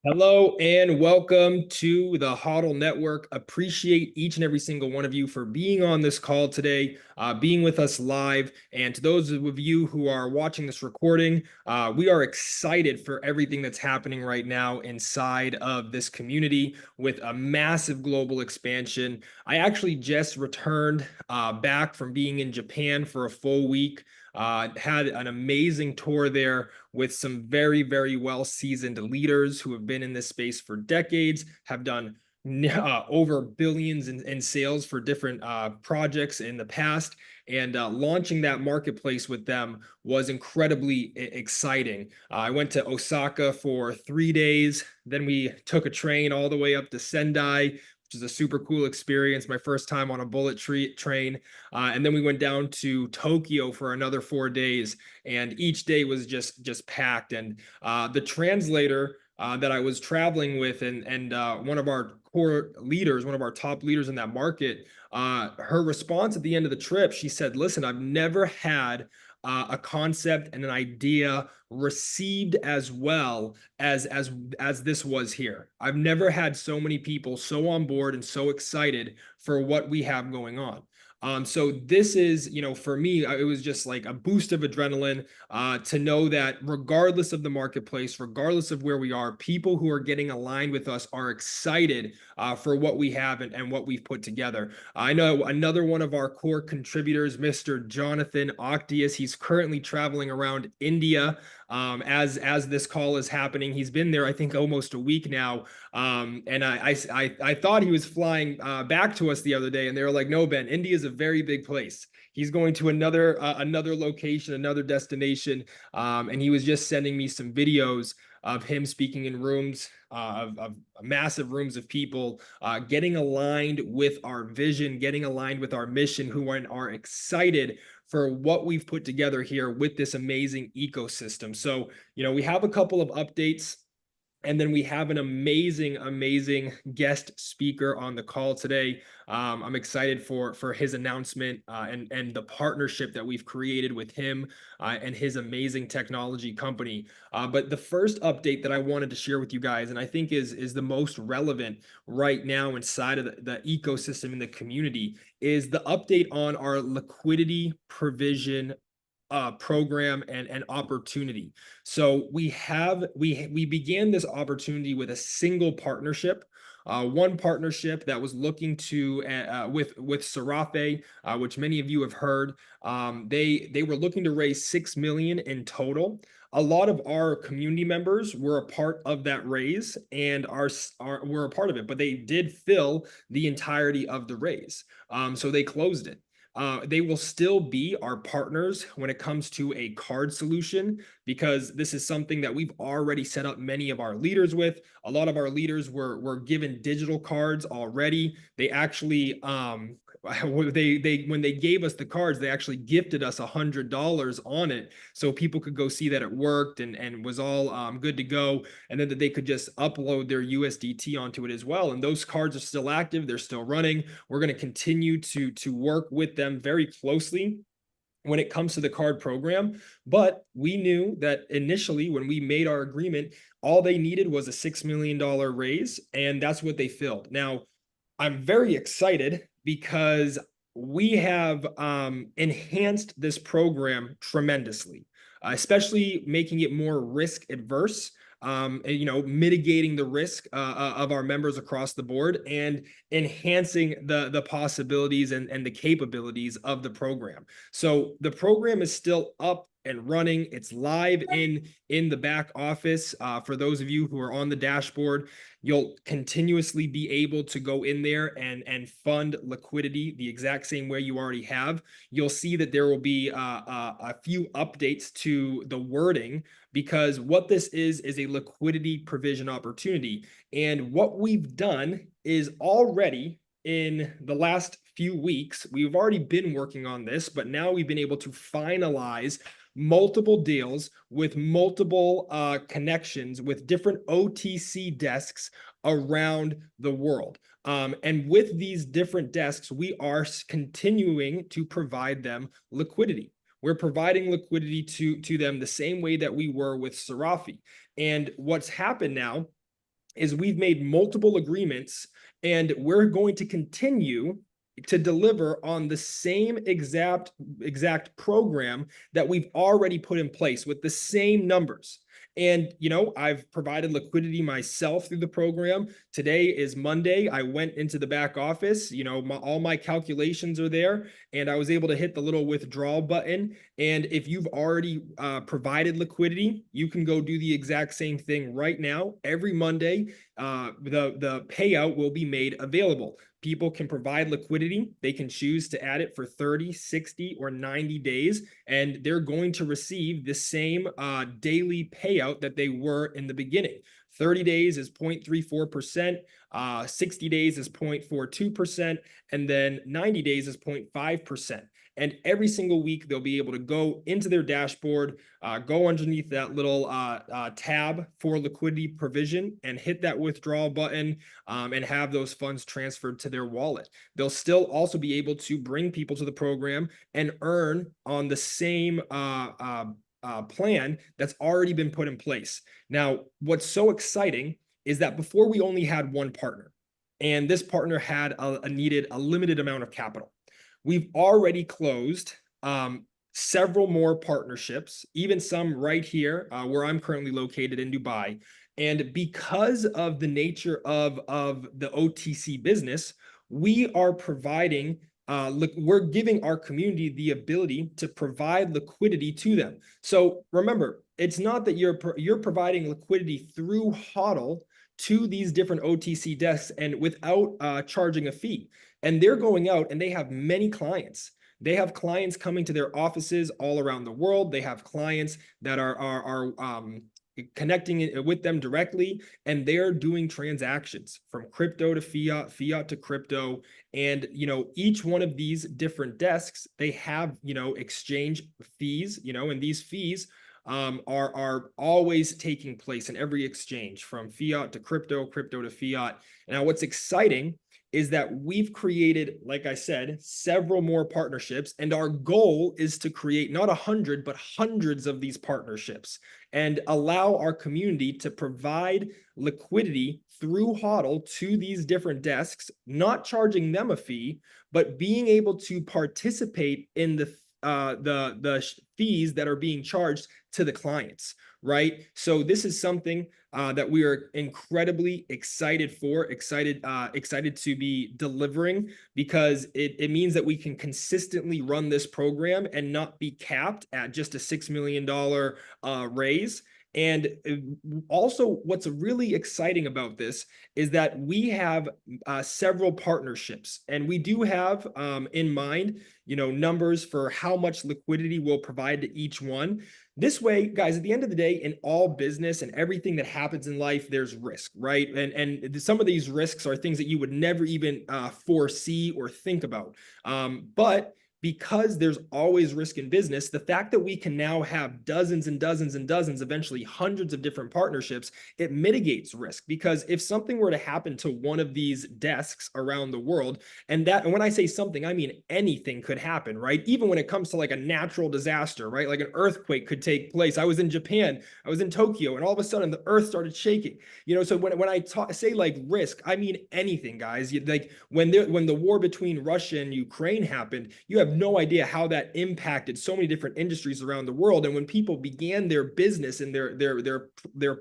Hello and welcome to the HODL Network. Appreciate each and every single one of you for being on this call today, being with us live. And to those of you who are watching this recording, we are excited for everything that's happening right now inside of this community with a massive global expansion. I actually just returned back from being in Japan for a full week. Had an amazing tour there with some very, very well-seasoned leaders who have been in this space for decades, have done over billions in sales for different projects in the past. And launching that marketplace with them was incredibly exciting. I went to Osaka for 3 days. Then we took a train all the way up to Sendai, which is a super cool experience. My first time on a bullet train. And then we went down to Tokyo for another 4 days, and each day was just packed. And the translator that I was traveling with, and one of our core leaders, one of our top leaders in that market, her response at the end of the trip, she said, "Listen, I've never had a concept and an idea received as well as this was here. I've never had so many people so on board and so excited for what we have going on." So this is, for me, it was just like a boost of adrenaline to know that regardless of the marketplace, regardless of where we are, people who are getting aligned with us are excited for what we have and what we've put together. I know another one of our core contributors, Mr. Jonathan Octius, he's currently traveling around India as this call is happening. He's been there, I think, almost a week now. And I thought he was flying back to us the other day, and they were like, "No, Ben, India is a very big place." He's going to another location, another destination, and he was just sending me some videos of him speaking in rooms of massive rooms of people, getting aligned with our vision, getting aligned with our mission, who are excited for what we've put together here with this amazing ecosystem. So, we have a couple of updates. And then we have an amazing guest speaker on the call today. I'm excited for his announcement and the partnership that we've created with him and his amazing technology company. But the first update that I wanted to share with you guys, and I think is the most relevant right now inside of the ecosystem in the community, is the update on our liquidity provision program and opportunity. So we began this opportunity with a single partnership, one partnership that was looking to with Serafe, which many of you have heard. They were looking to raise 6 million in total. A lot of our community members were a part of that raise and were a part of it, but they did fill the entirety of the raise. So they closed it. They will still be our partners when it comes to a card solution, because this is something that we've already set up many of our leaders with. A lot of our leaders were given digital cards already. They actually when they gave us the cards, they actually gifted us $100 on it, so people could go see that it worked and was all good to go, and then that they could just upload their USDT onto it as well. And those cards are still active, they're still running. We're going to continue to work with them very closely when it comes to the card program. But we knew that initially when we made our agreement, all they needed was a $6 million raise, and that's what they filled. Now, I'm very excited because we have enhanced this program tremendously, especially making it more risk adverse, mitigating the risk of our members across the board, and enhancing the possibilities and the capabilities of the program. So the program is still up and running. It's live in the back office. For those of you who are on the dashboard, you'll continuously be able to go in there and fund liquidity the exact same way you already have. You'll see that there will be a few updates to the wording, because what this is a liquidity provision opportunity. And what we've done is already, in the last few weeks, we've already been working on this, but now we've been able to finalize multiple deals with multiple connections with different OTC desks around the world. And with these different desks, we are continuing to provide them liquidity. We're providing liquidity to them the same way that we were with Serafe. And what's happened now is we've made multiple agreements, and we're going to continue to deliver on the same exact program that we've already put in place with the same numbers. And, I've provided liquidity myself through the program. Today is Monday. I went into the back office, all my calculations are there, and I was able to hit the little withdrawal button. And if you've already provided liquidity, you can go do the exact same thing right now. Every Monday, the payout will be made available. People can provide liquidity. They can choose to add it for 30, 60, or 90 days, and they're going to receive the same daily payout that they were in the beginning. 30 days is 0.34%, 60 days is 0.42%, and then 90 days is 0.5%. And every single week, they'll be able to go into their dashboard, go underneath that little tab for liquidity provision and hit that withdrawal button, and have those funds transferred to their wallet. They'll still also be able to bring people to the program and earn on the same plan that's already been put in place. Now, what's so exciting is that before we only had one partner, and this partner had needed a limited amount of capital. We've already closed several more partnerships, even some right here where I'm currently located in Dubai. And because of the nature of the OTC business, we are providing, we're giving our community the ability to provide liquidity to them. So remember, it's not that you're providing liquidity through HODL to these different OTC desks and without charging a fee. And they're going out and they have many clients. They have clients coming to their offices all around the world. They have clients that are connecting with them directly, and they're doing transactions from crypto to fiat, fiat to crypto. And, each one of these different desks, they have, exchange fees, and these fees are always taking place in every exchange from fiat to crypto, crypto to fiat. Now, what's exciting is that we've created, like I said, several more partnerships, and our goal is to create not 100, but hundreds of these partnerships and allow our community to provide liquidity through HODL to these different desks, not charging them a fee, but being able to participate in the fees that are being charged to the clients, right? So this is something that we are incredibly excited to be delivering, because it means that we can consistently run this program and not be capped at just a $6 million raise. And also, what's really exciting about this is that we have several partnerships, and we do have in mind, numbers for how much liquidity we'll provide to each one. This way, guys, at the end of the day, in all business and everything that happens in life, there's risk, right? And some of these risks are things that you would never even foresee or think about. But because there's always risk in business, the fact that we can now have dozens and dozens and dozens, eventually hundreds of different partnerships, it mitigates risk. Because if something were to happen to one of these desks around the world, and when I say something, I mean anything could happen, right? Even when it comes to like a natural disaster, right? Like an earthquake could take place. I was in Japan, I was in Tokyo, and all of a sudden the earth started shaking. So when I say like risk, I mean anything, guys. Like when the war between Russia and Ukraine happened, you have no idea how that impacted so many different industries around the world. And when people began their business and their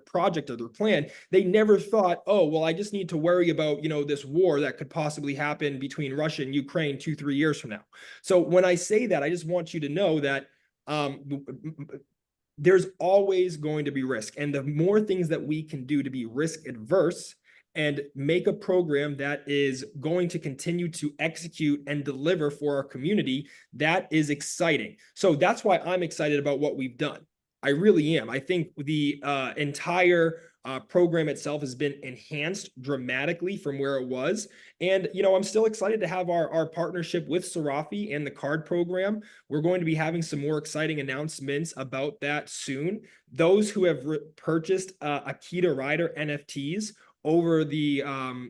project or their plan, they never thought, oh, well, I just need to worry about, this war that could possibly happen between Russia and Ukraine 2-3 years from now. So when I say that, I just want you to know that there's always going to be risk. And the more things that we can do to be risk adverse and make a program that is going to continue to execute and deliver for our community, that is exciting. So that's why I'm excited about what we've done. I really am. I think the entire program itself has been enhanced dramatically from where it was. And, I'm still excited to have our partnership with Sarafi and the card program. We're going to be having some more exciting announcements about that soon. Those who have purchased AKITA-RIDER NFTs over the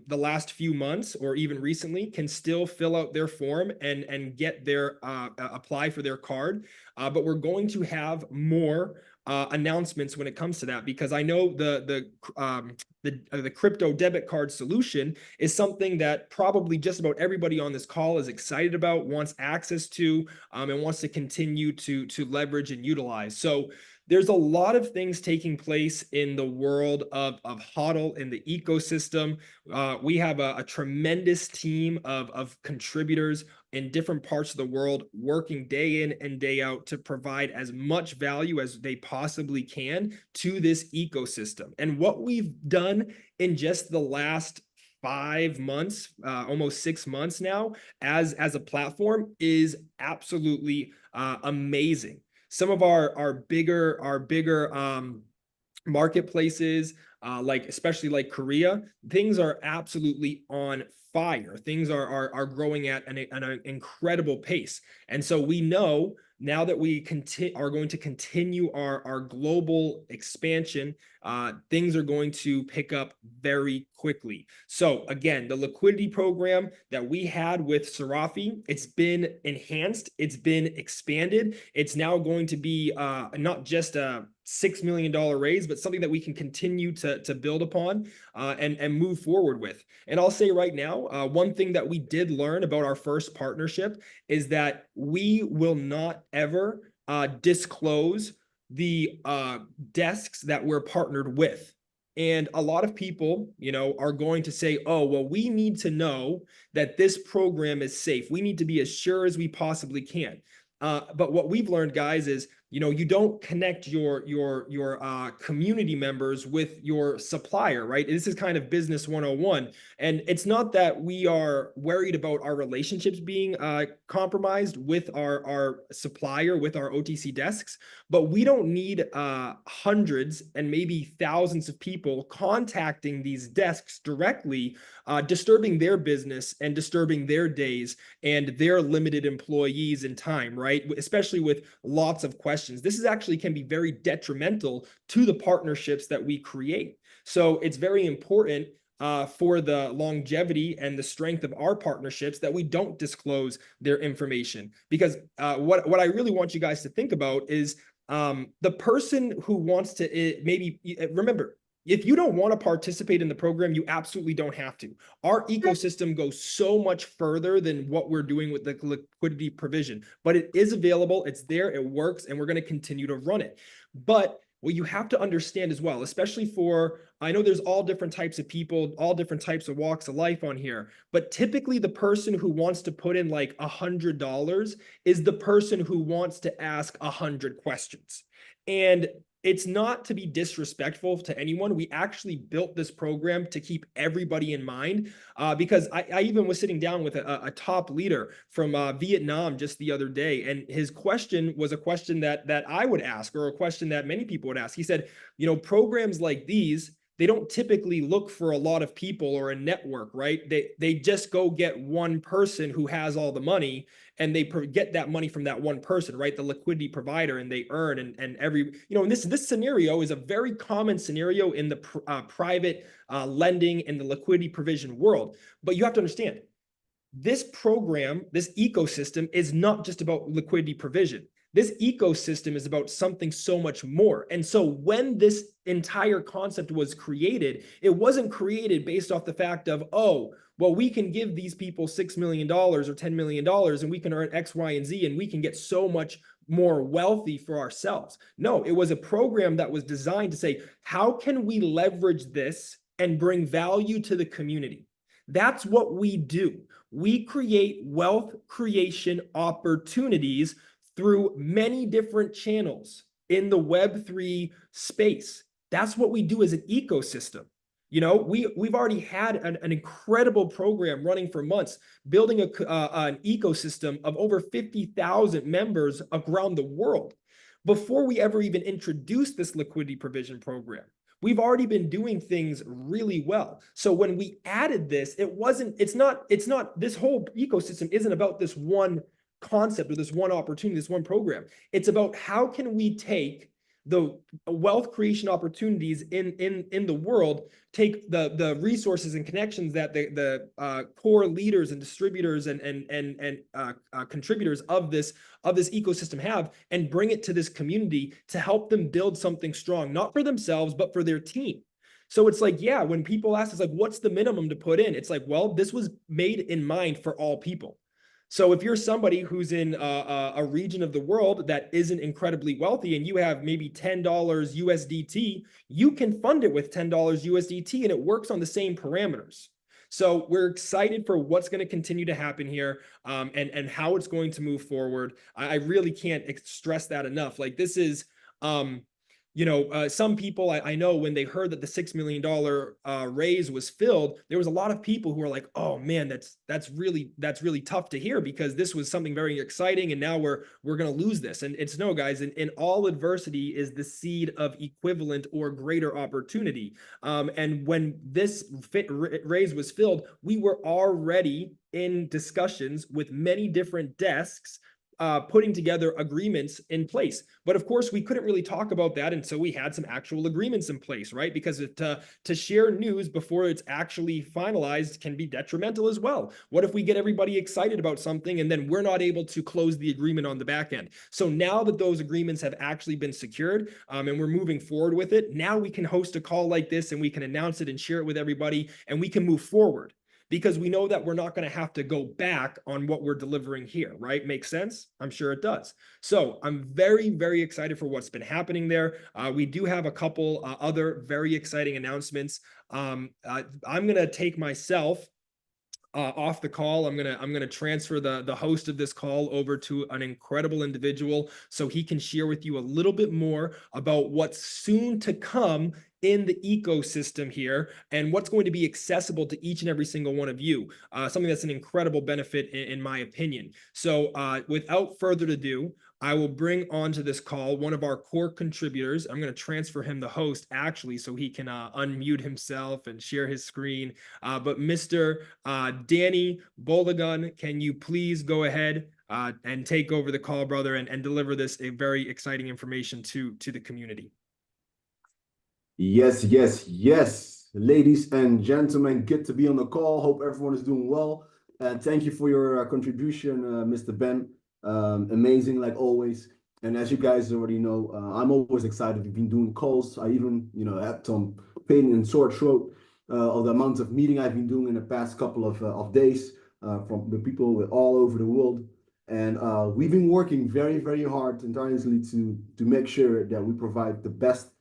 last few months or even recently can still fill out their form and get their apply for their card. But we're going to have more announcements when it comes to that, because I know the crypto debit card solution is something that probably just about everybody on this call is excited about, wants access to, and wants to continue to leverage and utilize. So there's a lot of things taking place in the world of HODL, in the ecosystem. We have a tremendous team of contributors in different parts of the world working day in and day out to provide as much value as they possibly can to this ecosystem. And what we've done in just the last 5 months, almost 6 months now, as a platform is absolutely amazing. Some of our bigger marketplaces, like especially like Korea, things are absolutely on fire. Things are growing at an incredible pace. And so we know now that we are going to continue our global expansion, things are going to pick up very quickly. So again, the liquidity program that we had with Serafi, it's been enhanced, it's been expanded. It's now going to be not just a $6 million raise, but something that we can continue to build upon and move forward with. And I'll say right now, one thing that we did learn about our first partnership is that we will not ever disclose the desks that we're partnered with. And a lot of people, are going to say, oh, well, we need to know that this program is safe. We need to be as sure as we possibly can. But what we've learned, guys, is you don't connect your community members with your supplier, right? This is kind of business 101. And it's not that we are worried about our relationships being compromised with our supplier, with our OTC desks, but we don't need hundreds and maybe thousands of people contacting these desks directly, disturbing their business and disturbing their days and their limited employees and time, right? Especially with lots of questions. This is actually can be very detrimental to the partnerships that we create. So it's very important for the longevity and the strength of our partnerships that we don't disclose their information. Because what I really want you guys to think about is the person who wants to remember, if you don't want to participate in the program, you absolutely don't have to. Our ecosystem goes so much further than what we're doing with the liquidity provision, but it is available, it's there, it works, and we're going to continue to run it. But what you have to understand as well, especially I know there's all different types of people, all different types of walks of life on here, but typically the person who wants to put in like $100 is the person who wants to ask 100 questions. And it's not to be disrespectful to anyone. We actually built this program to keep everybody in mind, because I even was sitting down with a top leader from Vietnam just the other day, and his question was a question that I would ask, or a question that many people would ask. He said, programs like these, they don't typically look for a lot of people or a network, right? They just go get one person who has all the money, and they get that money from that one person, right? The liquidity provider, and they earn, and every, and this scenario is a very common scenario in the private lending and the liquidity provision world. But you have to understand, this program, this ecosystem is not just about liquidity provision. This ecosystem is about something so much more. And so when this entire concept was created, it wasn't created based off the fact of, oh, well, we can give these people $6 million or $10 million and we can earn X, Y, and Z, and we can get so much more wealthy for ourselves. No, it was a program that was designed to say, how can we leverage this and bring value to the community? That's what we do. We create wealth creation opportunities through many different channels in the Web3 space. That's what we do as an ecosystem. We've already had an incredible program running for months, building an ecosystem of over 50,000 members around the world. Before we ever even introduced this liquidity provision program, we've already been doing things really well. So when we added this, it's not, this whole ecosystem isn't about this one concept or this one opportunity, this one program. It's about how can we take the wealth creation opportunities in the world, take the resources and connections that the core leaders and distributors and contributors of this ecosystem have, and bring it to this community to help them build something strong, not for themselves, but for their team. So it's like, yeah, when people ask us like, what's the minimum to put in? It's like, well, this was made in mind for all people. So if you're somebody who's in a region of the world that isn't incredibly wealthy and you have maybe $10 USDT, you can fund it with $10 USDT and it works on the same parameters. So we're excited for what's going to continue to happen here, and how it's going to move forward. I really can't stress that enough. Like, this is, some people I know, when they heard that the $6 million raise was filled, there was a lot of people who were like, oh man, that's really tough to hear, because this was something very exciting and now we're going to lose this. And it's no, guys, in all adversity is the seed of equivalent or greater opportunity. And when this raise was filled, we were already in discussions with many different desks, putting together agreements in place. But of course, we couldn't really talk about that until we had some actual agreements in place, right? Because to share news before it's actually finalized can be detrimental as well. What if we get everybody excited about something and then we're not able to close the agreement on the back end? So now that those agreements have actually been secured, and we're moving forward with it, now we can host a call like this and we can announce it and share it with everybody, and we can move forward, because we know that we're not going to have to go back on what we're delivering here, right? Makes sense? I'm sure it does. So I'm very, very excited for what's been happening there. We do have a couple other very exciting announcements. I'm going to take myself off the call. I'm gonna transfer the host of this call over to an incredible individual so he can share with you a little bit more about what's soon to come in the ecosystem here and what's going to be accessible to each and every single one of you. Something that's an incredible benefit in my opinion. So without further ado, I will bring onto this call one of our core contributors. I'm going to transfer him the host actually so he can unmute himself and share his screen. But Mr. Danny Bolagun, can you please go ahead and take over the call, brother, and deliver this a very exciting information to the community? Yes, yes, yes. Ladies and gentlemen, good to be on the call. Hope everyone is doing well. And thank you for your contribution, Mr. Ben. Amazing, like always. And as you guys already know, I'm always excited. We've been doing calls. I even, had some pain in sore throat of the amount of meeting I've been doing in the past couple of days from the people all over the world. And we've been working very, very hard and tirelessly to make sure that we provide the best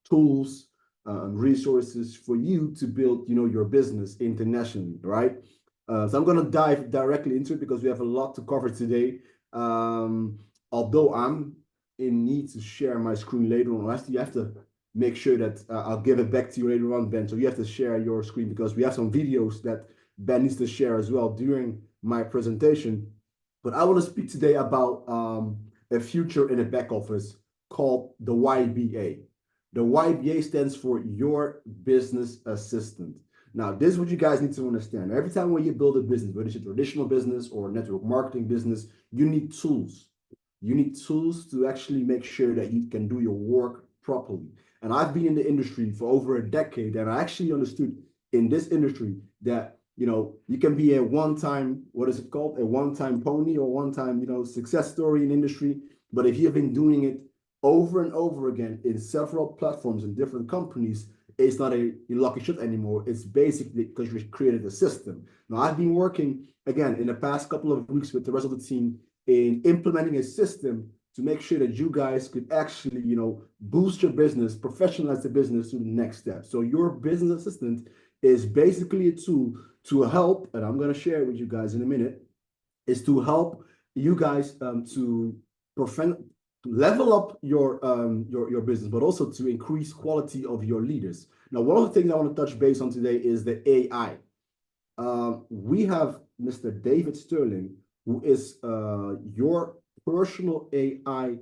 tools and resources for you to build, your business internationally, right? So I'm going to dive directly into it because we have a lot to cover today. Although I'm in need to share my screen later on, you have to make sure that I'll give it back to you later on, Ben. So you have to share your screen because we have some videos that Ben needs to share as well during my presentation. But I want to speak today about a future in the back office called the YBA. The YBA stands for Your Business Assistant. Now, this is what you guys need to understand. Every time when you build a business, whether it's a traditional business or a network marketing business, you need tools. You need tools to actually make sure that you can do your work properly. And I've been in the industry for over a decade, and I actually understood in this industry that you can be a one-time, what is it called? A one-time pony or one-time, success story in industry. But if you've been doing it over and over again in several platforms in different companies, it's not a lucky shot anymore. It's basically because we created a system. Now, I've been working, again, in the past couple of weeks with the rest of the team in implementing a system to make sure that you guys could actually, boost your business, professionalize the business to the next step. So your business assistant is basically a tool to help, and I'm going to share it with you guys in a minute, is to help you guys to level up your business, but also to increase quality of your leaders. Now, one of the things I want to touch base on today is the AI. We have Mr. David Sterling, who is your personal AI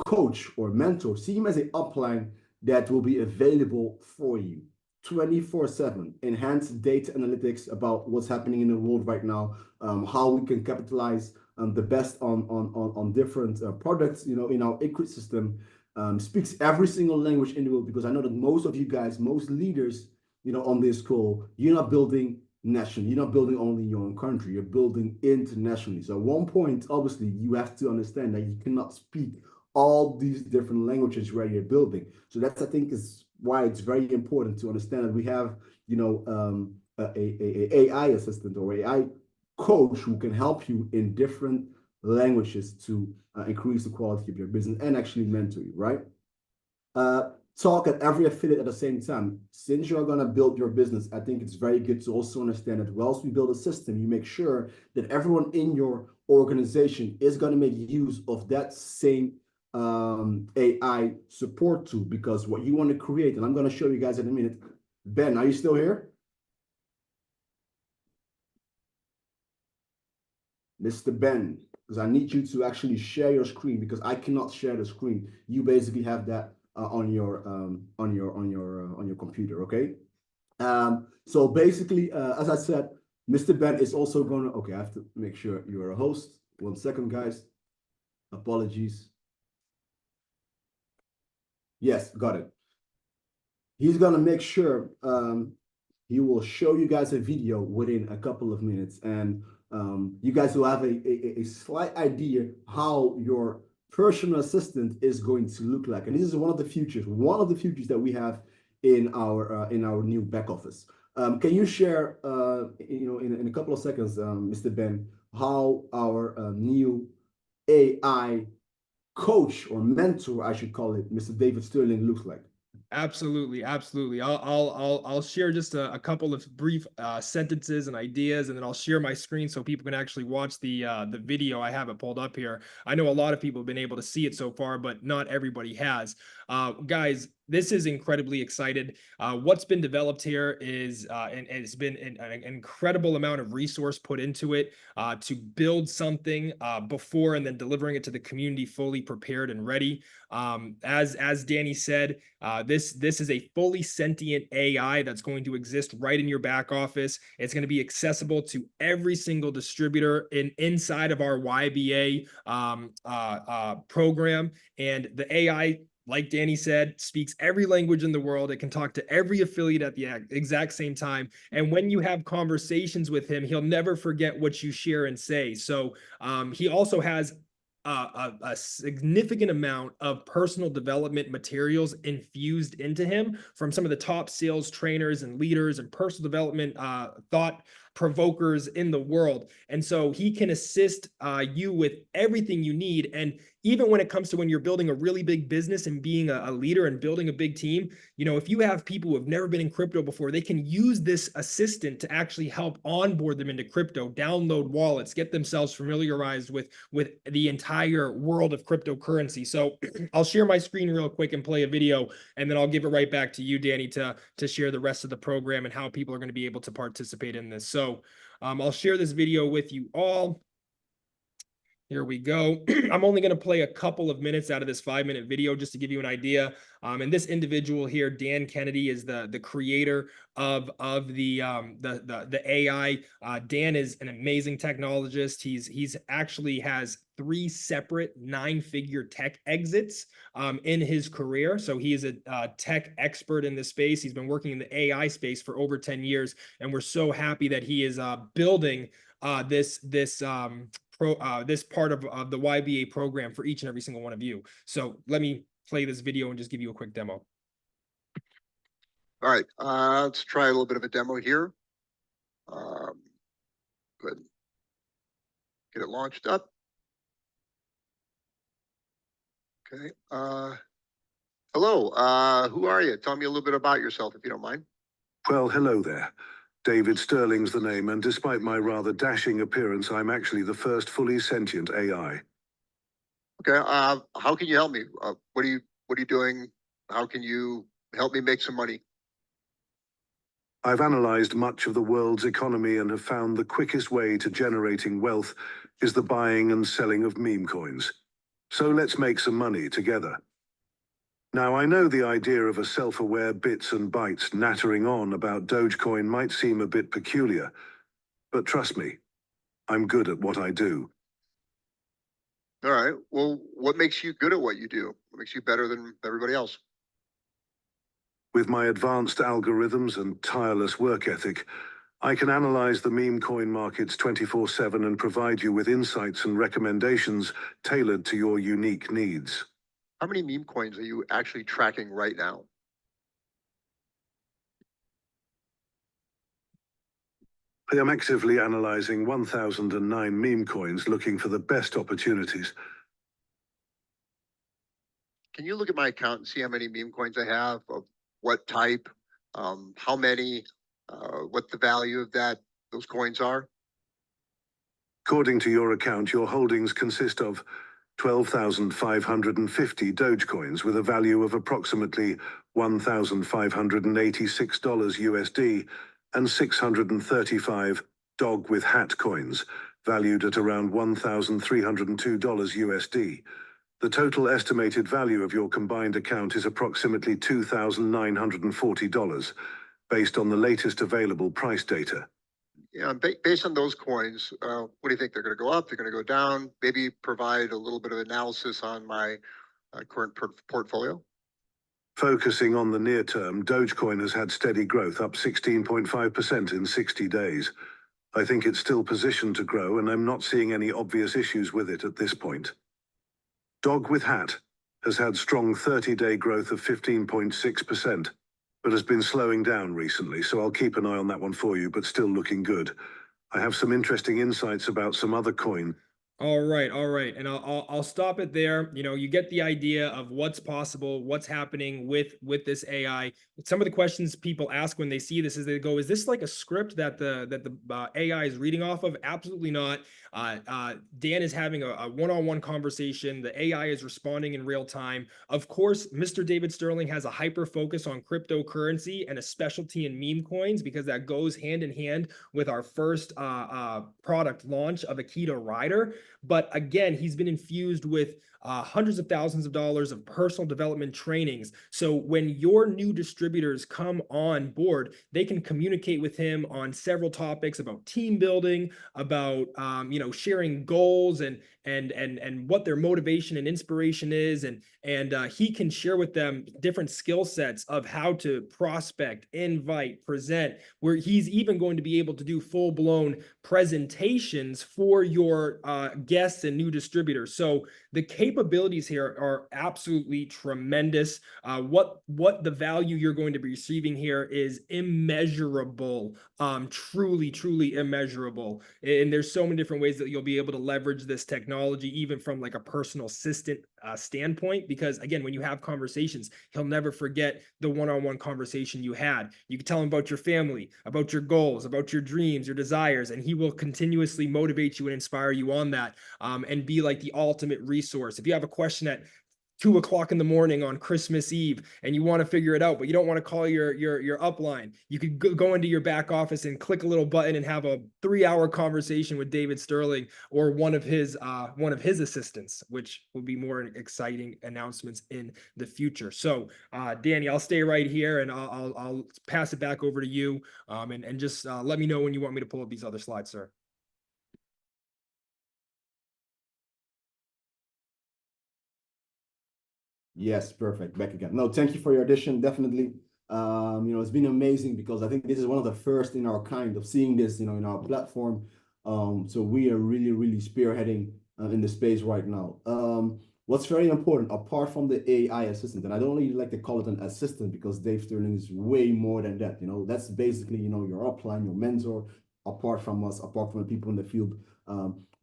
coach or mentor. See him as an upline that will be available for you 24/7. Enhanced data analytics about what's happening in the world right now, how we can capitalize the best on different products, you know, in our ecosystem, speaks every single language in the world, because I know that most of you guys, most leaders, you know, on this call, you're not building nationally, you're not building only your own country, you're building internationally. So at one point, obviously, you have to understand that you cannot speak all these different languages where you're building. So that's, I think, is why it's very important to understand that we have, you know, a AI assistant or AI coach who can help you in different languages to increase the quality of your business and actually mentor you, right? Talk at every affiliate at the same time. Since you're going to build your business, I think it's very good to also understand that whilst we build a system, you make sure that everyone in your organization is going to make use of that same AI support tool, because what you want to create, and I'm going to show you guys in a minute. Ben, are you still here? Mr. Ben, because I need you to actually share your screen, because I cannot share the screen. You basically have that on your computer, okay? So basically, as I said, Mr. Ben is also going to, okay, I have to make sure you're a host. 1 second, guys. Apologies. Yes, got it. He's going to make sure he will show you guys a video within a couple of minutes, and you guys will have a slight idea how your personal assistant is going to look like. And this is one of the futures that we have in our new back office. Can you share, you know, in a couple of seconds, Mr. Ben, how our new AI coach or mentor, I should call it, Mr. David Sterling, looks like? Absolutely, absolutely. I'll share just a couple of brief sentences and ideas, and then I'll share my screen so people can actually watch the video. I have it pulled up here. I know a lot of people have been able to see it so far, but not everybody has. Guys, this is incredibly excited. What's been developed here is, and it's been an incredible amount of resource put into it to build something before and then delivering it to the community fully prepared and ready. As Danny said, this is a fully sentient AI that's going to exist right in your back office. It's going to be accessible to every single distributor inside of our YBA program, and the AI, like Danny said, speaks every language in the world. It can talk to every affiliate at the exact same time. And when you have conversations with him, he'll never forget what you share and say. So he also has a significant amount of personal development materials infused into him from some of the top sales trainers and leaders and personal development thought provokers in the world. And so he can assist you with everything you need. And even when it comes to when you're building a really big business and being a leader and building a big team, you know, if you have people who have never been in crypto before, they can use this assistant to actually help onboard them into crypto, download wallets, get themselves familiarized with the entire world of cryptocurrency. So I'll share my screen real quick and play a video, and then I'll give it right back to you, Danny, to share the rest of the program and how people are going to be able to participate in this. So I'll share this video with you all. Here we go. I'm only going to play a couple of minutes out of this 5-minute video just to give you an idea. And this individual here, Dan Kennedy, is the creator of the AI. Dan is an amazing technologist. He's actually has 3 separate 9-figure tech exits in his career. So he is a tech expert in this space. He's been working in the AI space for over 10 years, and we're so happy that he is building this part of the YBA program for each and every single one of you. So let me play this video and just give you a quick demo. All right, let's try a little bit of a demo here. Good. Get it launched up. Okay. Hello, who are you? Tell me a little bit about yourself, if you don't mind. Well, hello there. David Sterling's the name, and despite my rather dashing appearance, I'm actually the first fully sentient AI. Okay, how can you help me? What are you doing? How can you help me make some money? I've analyzed much of the world's economy and have found the quickest way to generating wealth is the buying and selling of meme coins. So let's make some money together. Now, I know the idea of a self-aware bits and bytes nattering on about Dogecoin might seem a bit peculiar, but trust me, I'm good at what I do. All right. Well, what makes you good at what you do? What makes you better than everybody else? With my advanced algorithms and tireless work ethic, I can analyze the meme coin markets 24/7 and provide you with insights and recommendations tailored to your unique needs. How many meme coins are you actually tracking right now? I am actively analyzing 1,009 meme coins, looking for the best opportunities. Can you look at my account and see how many meme coins I have, of what type, how many, what the value of those coins are? According to your account, your holdings consist of 12,550 Dogecoins with a value of approximately $1,586 USD and 635 Dog with Hat coins, valued at around $1,302 USD. The total estimated value of your combined account is approximately $2,940, based on the latest available price data. Yeah, based on those coins, what do you think? They're going to go up? They're going to go down? Maybe provide a little bit of analysis on my current portfolio? Focusing on the near term, Dogecoin has had steady growth, up 16.5% in 60 days. I think it's still positioned to grow, and I'm not seeing any obvious issues with it at this point. Dog with Hat has had strong 30-day growth of 15.6%, but has been slowing down recently, so I'll keep an eye on that one for you, but still looking good. I have some interesting insights about some other coin. All right, and I'll stop it there. You know, you get the idea of what's possible, what's happening with this AI. Some of the questions people ask when they see this is they go, "Is this like a script that the AI is reading off of?" Absolutely not. Dan is having a one-on-one conversation. The AI is responding in real time. Of course, Mr. David Sterling has a hyper focus on cryptocurrency and a specialty in meme coins because that goes hand in hand with our first product launch of AKITA-RIDER. But again, he's been infused with hundreds of thousands of dollars of personal development trainings. So when your new distributors come on board, they can communicate with him on several topics about team building, about sharing goals and what their motivation and inspiration is, and he can share with them different skill sets of how to prospect, invite, present, where he's even going to be able to do full-blown presentations for your guests and new distributors. So the capabilities here are absolutely tremendous. What the value you're going to be receiving here is immeasurable, truly immeasurable. And there's so many different ways that you'll be able to leverage this technology, even from like a personal assistant standpoint, because again, when you have conversations, he'll never forget the one-on-one conversation you had. You can tell him about your family, about your goals, about your dreams, your desires, and he will continuously motivate you and inspire you on that, and be like the ultimate resource. If you have a question at 2 o'clock in the morning on Christmas Eve and you want to figure it out, but you don't want to call your upline, you could go into your back office and click a little button and have a 3-hour conversation with David Sterling or one of his assistants, which will be more exciting announcements in the future. So Danny, I'll stay right here and I'll pass it back over to you, and just let me know when you want me to pull up these other slides, sir. Yes, perfect. Back again. No, thank you for your addition. Definitely. It's been amazing because I think this is one of the first in our kind of seeing this, in our platform. So we are really spearheading in the space right now. What's very important, apart from the AI assistant, and I don't really like to call it an assistant because Dave Sterling is way more than that. That's basically, your upline, your mentor, apart from us, apart from the people in the field.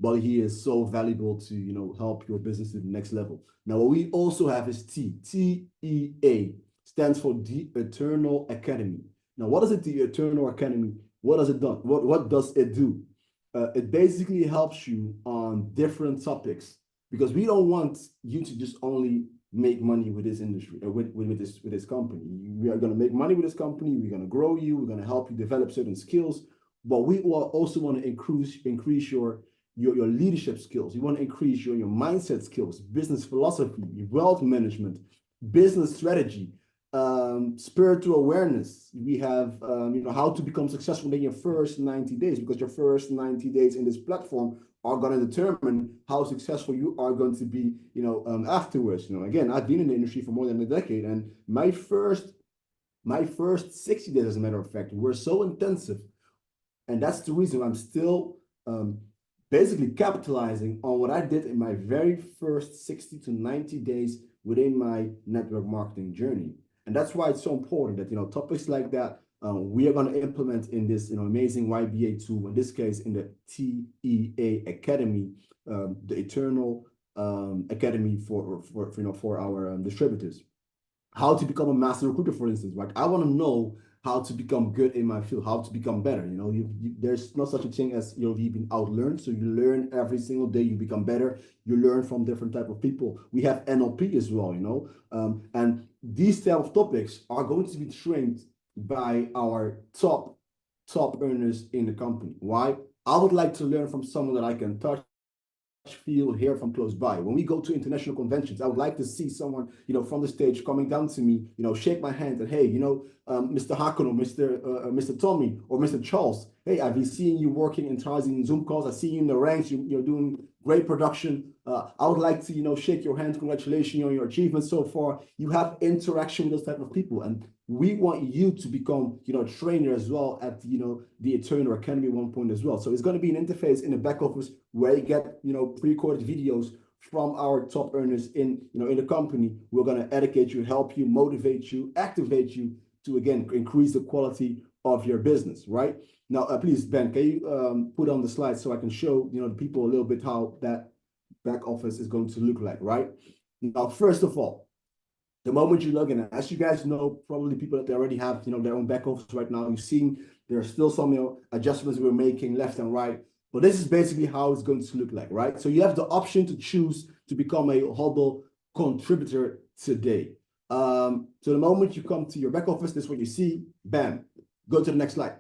But he is so valuable to, help your business to the next level. Now, what we also have is TEA, stands for the Eternal Academy. Now, what is it, the Eternal Academy? What does it do? What does it do? It basically helps you on different topics, because we don't want you to just only make money with this industry, with this company. We are going to make money with this company. We're going to grow you. We're going to help you develop certain skills, but we will also want to increase your leadership skills. You want to increase your mindset skills, business philosophy, wealth management, business strategy, spiritual awareness. We have how to become successful in your first 90 days, because your first 90 days in this platform are going to determine how successful you are going to be, afterwards. Again, I've been in the industry for more than a decade, and my first 60 days, as a matter of fact, were so intensive. And that's the reason I'm still basically capitalizing on what I did in my very first 60 to 90 days within my network marketing journey. And that's why it's so important that, topics like that, we are going to implement in this amazing YBA tool, in this case in the TEA Academy, the eternal academy for our distributors. How to become a master recruiter, for instance, right? I want to know how to become good in my field, how to become better. There's not such a thing as you've been outlearned. So you learn every single day, you become better. You learn from different type of people. We have NLP as well, and these type of topics are going to be trained by our top earners in the company. Why? I would like to learn from someone that I can touch, feel, hear from close by. When we go to international conventions, I would like to see someone, from the stage coming down to me, shake my hand and, hey, Mr. Haken or Mr. Tommy or Mr. Charles, hey, I've been seeing you working and in Zoom calls. I see you in the ranks. You're doing great production. I would like to, shake your hand. Congratulations on your achievements so far. You have interaction with those type of people, and we want you to become, a trainer as well at, the Eternal Academy 1 point as well. So it's going to be an interface in the back office where you get, pre-recorded videos from our top earners in the company. We're going to educate you, help you, motivate you, activate you to, again, increase the quality of your business, right? Now, please, Ben, can you put on the slide so I can show, the people a little bit how that back office is going to look like, right? Now, first of all, the moment you log in, as you guys know, probably people that they already have, their own back office right now, you've seen there are still some, adjustments we're making left and right. But this is basically how it's going to look like, right? So you have the option to choose to become a Hodl contributor today. So the moment you come to your back office, this is what you see. Bam. Go to the next slide.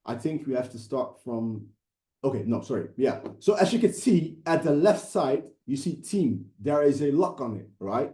I think we have to start from, okay, no, sorry. Yeah. So as you can see at the left side, you see team. There is a lock on it, right?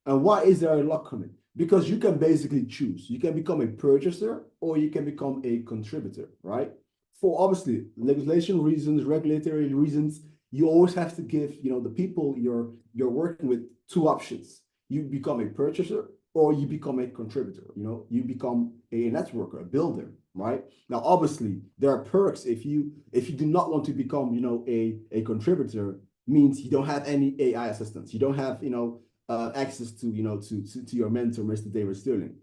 And why is there a lock on it? Because you can basically choose. You can become a purchaser or you can become a contributor, right? For obviously legislation reasons, regulatory reasons, you always have to give, the people you're working with two options. You become a purchaser or you become a contributor, you become a networker, a builder, right? Now, obviously, there are perks if you do not want to become, a contributor, means you don't have any AI assistance. You don't have, access to, to your mentor, Mr. David Sterling.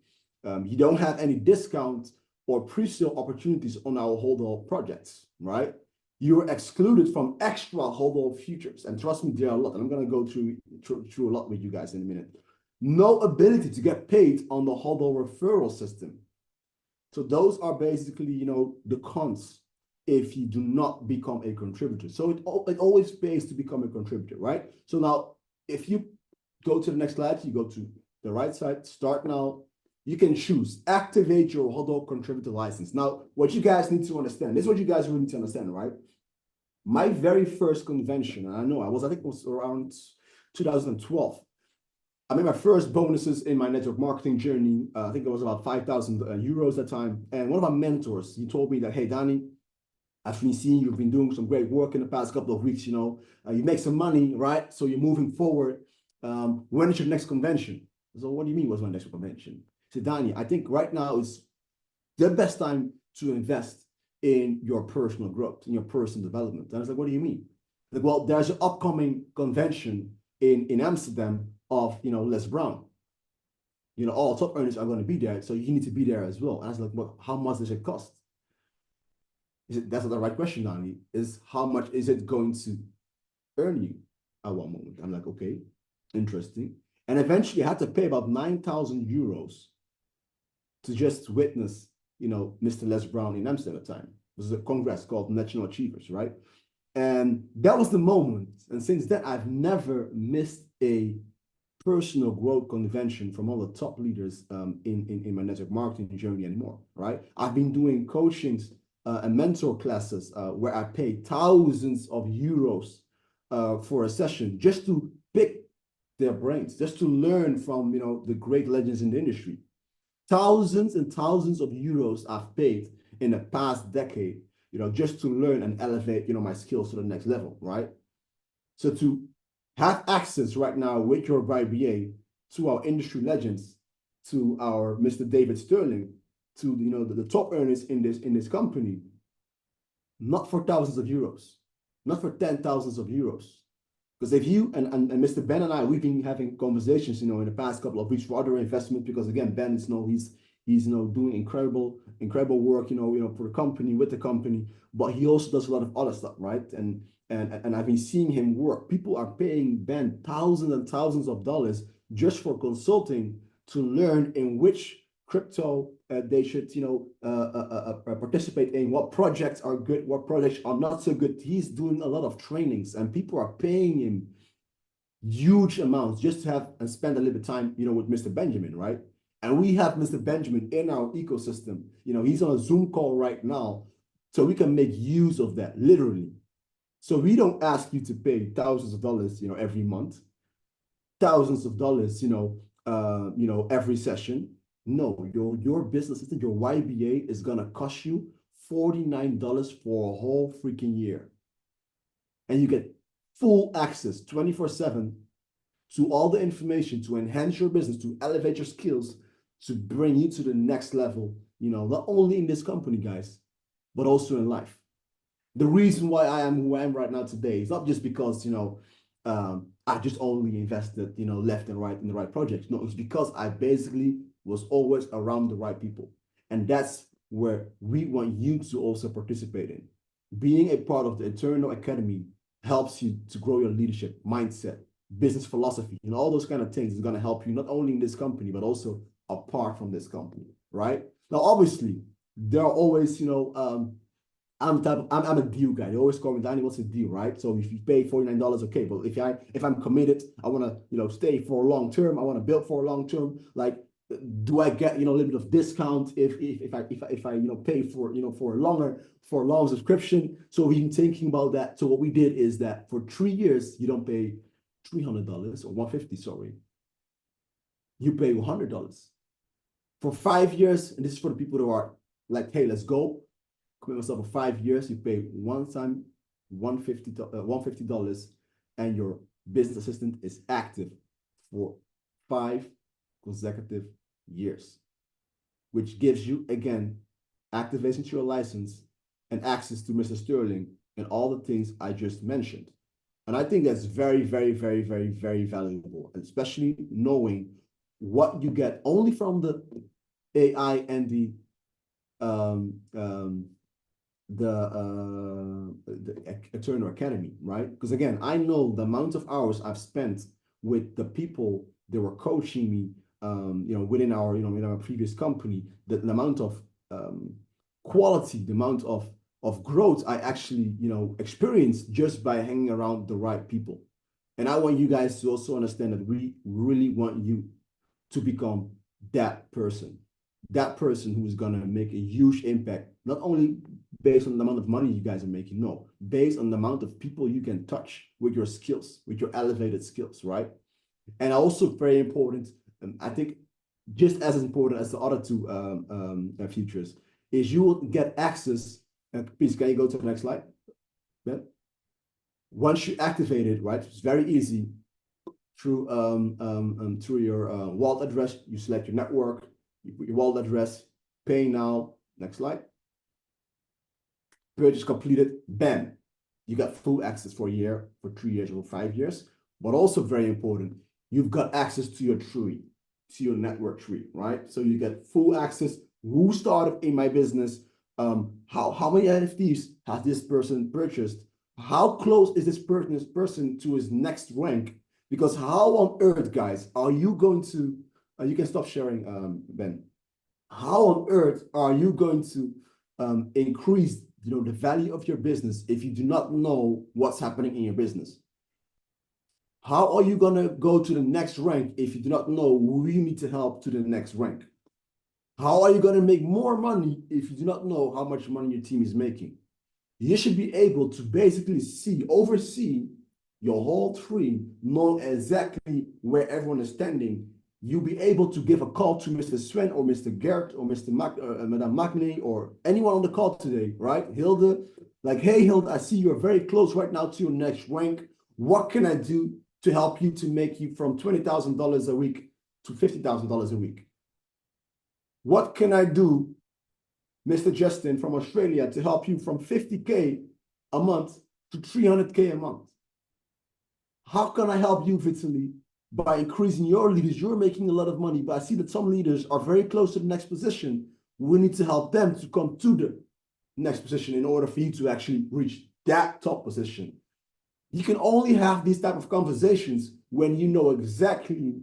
You don't have any discount or pre-sale opportunities on our Hodl projects, right? You're excluded from extra Hodl features. And trust me, there are a lot. And I'm going to go through a lot with you guys in a minute. No ability to get paid on the Hodl referral system. So those are basically, the cons if you do not become a contributor. So it always pays to become a contributor, right? So now, if you go to the next slide, you go to the right side, start now, you can choose, activate your Hodl contributor license. Now, what you guys need to understand, this is what you guys really need to understand, right? My very first convention, and I think it was around 2012. I made my first bonuses in my network marketing journey. I think it was about 5,000 euros at that time. And one of my mentors, he told me that, hey, Danny, I've been seeing you've been doing some great work in the past couple of weeks, you make some money, right? So you're moving forward. When is your next convention? So what do you mean, what's my next convention? I said, Danny, I think right now is the best time to invest in your personal growth, in your personal development. And I was like, what do you mean? Like, well, there's an upcoming convention in Amsterdam of, Les Brown. All top earners are going to be there, so you need to be there as well. And I was like, well, how much does it cost? That's not the right question, Danny, is how much is it going to earn you at one moment? I'm like, okay, interesting. And eventually I had to pay about 9,000 euros to just witness, Mr. Les Brown in Amsterdam at the time. It was a congress called National Achievers, right? And that was the moment. And since then, I've never missed a personal growth convention from all the top leaders in my network marketing journey anymore, right? I've been doing coachings and mentor classes where I pay thousands of euros for a session just to pick their brains, just to learn from, the great legends in the industry. Thousands and thousands of euros I've paid in the past decade just to learn and elevate, my skills to the next level, right? So to have access right now with your YBA to our industry legends, to our Mr. David Sterling, to the top earners in this company, not for thousands of euros, not for 10,000s of euros. Because if you and Mr. Ben and I, we've been having conversations, in the past couple of weeks for other investment, because again, Ben is he's doing incredible work, for the company, with the company, but he also does a lot of other stuff, right? And I've been seeing him work. People are paying Ben thousands and thousands of dollars just for consulting to learn in which crypto they should, participate in, what projects are good, what projects are not so good. He's doing a lot of trainings, and people are paying him huge amounts just to have and spend a little bit of time, with Mr. Benjamin, right? And we have Mr. Benjamin in our ecosystem. He's on a Zoom call right now, so we can make use of that, literally. So we don't ask you to pay thousands of dollars, every month, thousands of dollars, every session. No, your business, your YBA is gonna cost you $49 for a whole freaking year. And you get full access 24/7 to all the information to enhance your business, to elevate your skills, to bring you to the next level, not only in this company, guys, but also in life. The reason why I am who I am right now today is not just because, I just only invested, left and right in the right projects. No, it's because I basically was always around the right people. And that's where we want you to also participate in. Being a part of the Eternal Academy helps you to grow your leadership, mindset, business philosophy, and all those kind of things is going to help you not only in this company, but also apart from this company, right? Now, obviously, there are always, I'm a deal guy. They always call me Danny, what's a deal, right? So if you pay $49, okay. But if I'm committed, I want to, stay for a long term. I want to build for a long term. Like, do I get, a little bit of discount if I pay for, for a long subscription? So we've been thinking about that. So what we did is that for 3 years, you don't pay $300 or $150, sorry. You pay $100. For 5 years, and this is for the people who are like, hey, let's go. Commit myself for 5 years, you pay one time $150, and your business assistant is active for 5 consecutive years, which gives you, again, activation to your license and access to Mr. Sterling and all the things I just mentioned. And I think that's very, very, very, very, very valuable, especially knowing what you get only from the AI and the Eternal Academy, right? Because again, I know the amount of hours I've spent with the people that were coaching me, within our, in our previous company, the amount of quality, the amount of growth I actually, experienced just by hanging around the right people. And I want you guys to also understand that we really want you to become that person who is going to make a huge impact, not only based on the amount of money you guys are making, no, based on the amount of people you can touch with your skills, with your elevated skills, right? And also very important, and I think just as important as the other two features, is you will get access, and please, can you go to the next slide? Ben? Once you activate it, right, it's very easy, through your wallet address, you select your network, you put your wallet address, pay now, next slide. Purchase completed, bam, you got full access for a year, for 3 years, or 5 years. But also very important, you've got access to your tree, to your network tree, right? So you get full access. Who started in my business? How many NFTs has this person purchased? How close is this person to his next rank? Because how on earth, guys, are you going to? You can stop sharing, Ben. How on earth are you going to increase, the value of your business if you do not know what's happening in your business? How are you going to go to the next rank if you do not know who you need to help to the next rank? How are you going to make more money if you do not know how much money your team is making? You should be able to basically oversee your whole tree, know exactly where everyone is standing, you'll be able to give a call to Mr. Sven or Mr. Gert or Mr. Madame Magne or anyone on the call today, right? Hilde, like, hey, Hilde, I see you're very close right now to your next rank. What can I do to help you to make you from $20,000 a week to $50,000 a week? What can I do, Mr. Justin from Australia, to help you from 50K a month to 300K a month? How can I help you, Vitaly, by increasing your leaders? You're making a lot of money, but I see that some leaders are very close to the next position. We need to help them to come to the next position in order for you to actually reach that top position. You can only have these type of conversations when you know exactly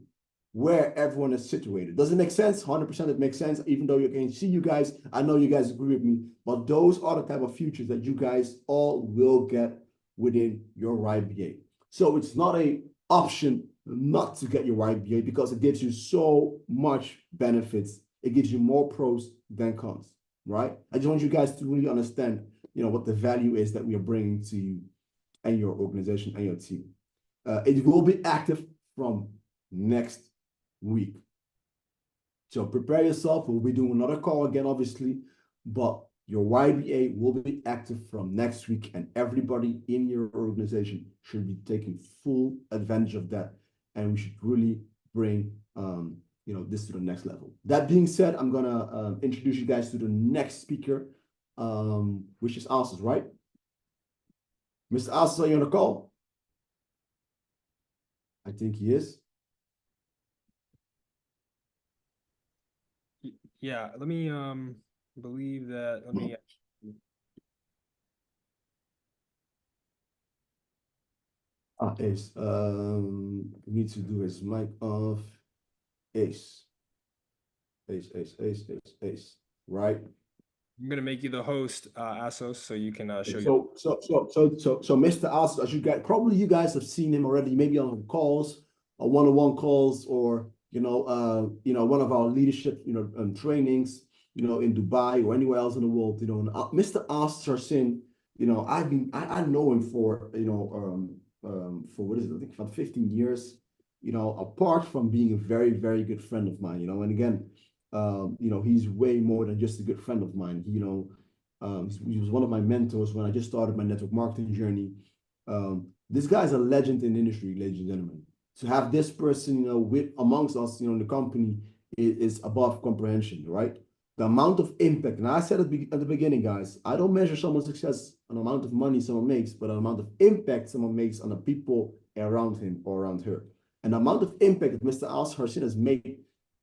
where everyone is situated. Does it make sense? 100% it makes sense, even though you can see you guys, I know you guys agree with me, but those are the type of futures that you guys all will get within your YBA. So it's not an option not to get your YBA because it gives you so much benefits. It gives you more pros than cons, right? I just want you guys to really understand, what the value is that we are bringing to you and your organization and your team. It will be active from next week. So prepare yourself. We'll be doing another call again, obviously, but your YBA will be active from next week, and everybody in your organization should be taking full advantage of that. And we should really bring this to the next level. That being said, I'm gonna introduce you guys to the next speaker, which is Asus, right? Mr. Asus, are you on the call? I think he is. Yeah, let me believe that. Let me. Ace. We need to do his mic off. Ace. Ace. Right. I'm gonna make you the host, Asos, so you can show you. So Mr. Asos, as you guys probably have seen him already, maybe on calls or one-on-one calls, or one of our leadership trainings, in Dubai or anywhere else in the world. Mr. Asos, I know him for what is it? I think about 15 years. Apart from being a very, very good friend of mine, and again, he's way more than just a good friend of mine. He was one of my mentors when I just started my network marketing journey. This guy's a legend in the industry, ladies and gentlemen. To have this person, with amongst us, in the company is above comprehension, right? The amount of impact, and I said at the beginning, guys, I don't measure someone's success on the amount of money someone makes, but the amount of impact someone makes on the people around him or around her. And the amount of impact that Mr. Al-Harsin has made,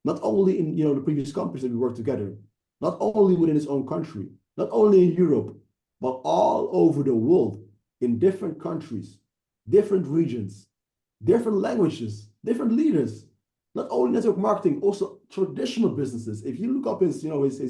not only in the previous companies that we worked together, not only within his own country, not only in Europe, but all over the world, in different countries, different regions, different languages, different leaders, not only network marketing, also traditional businesses. If you look up his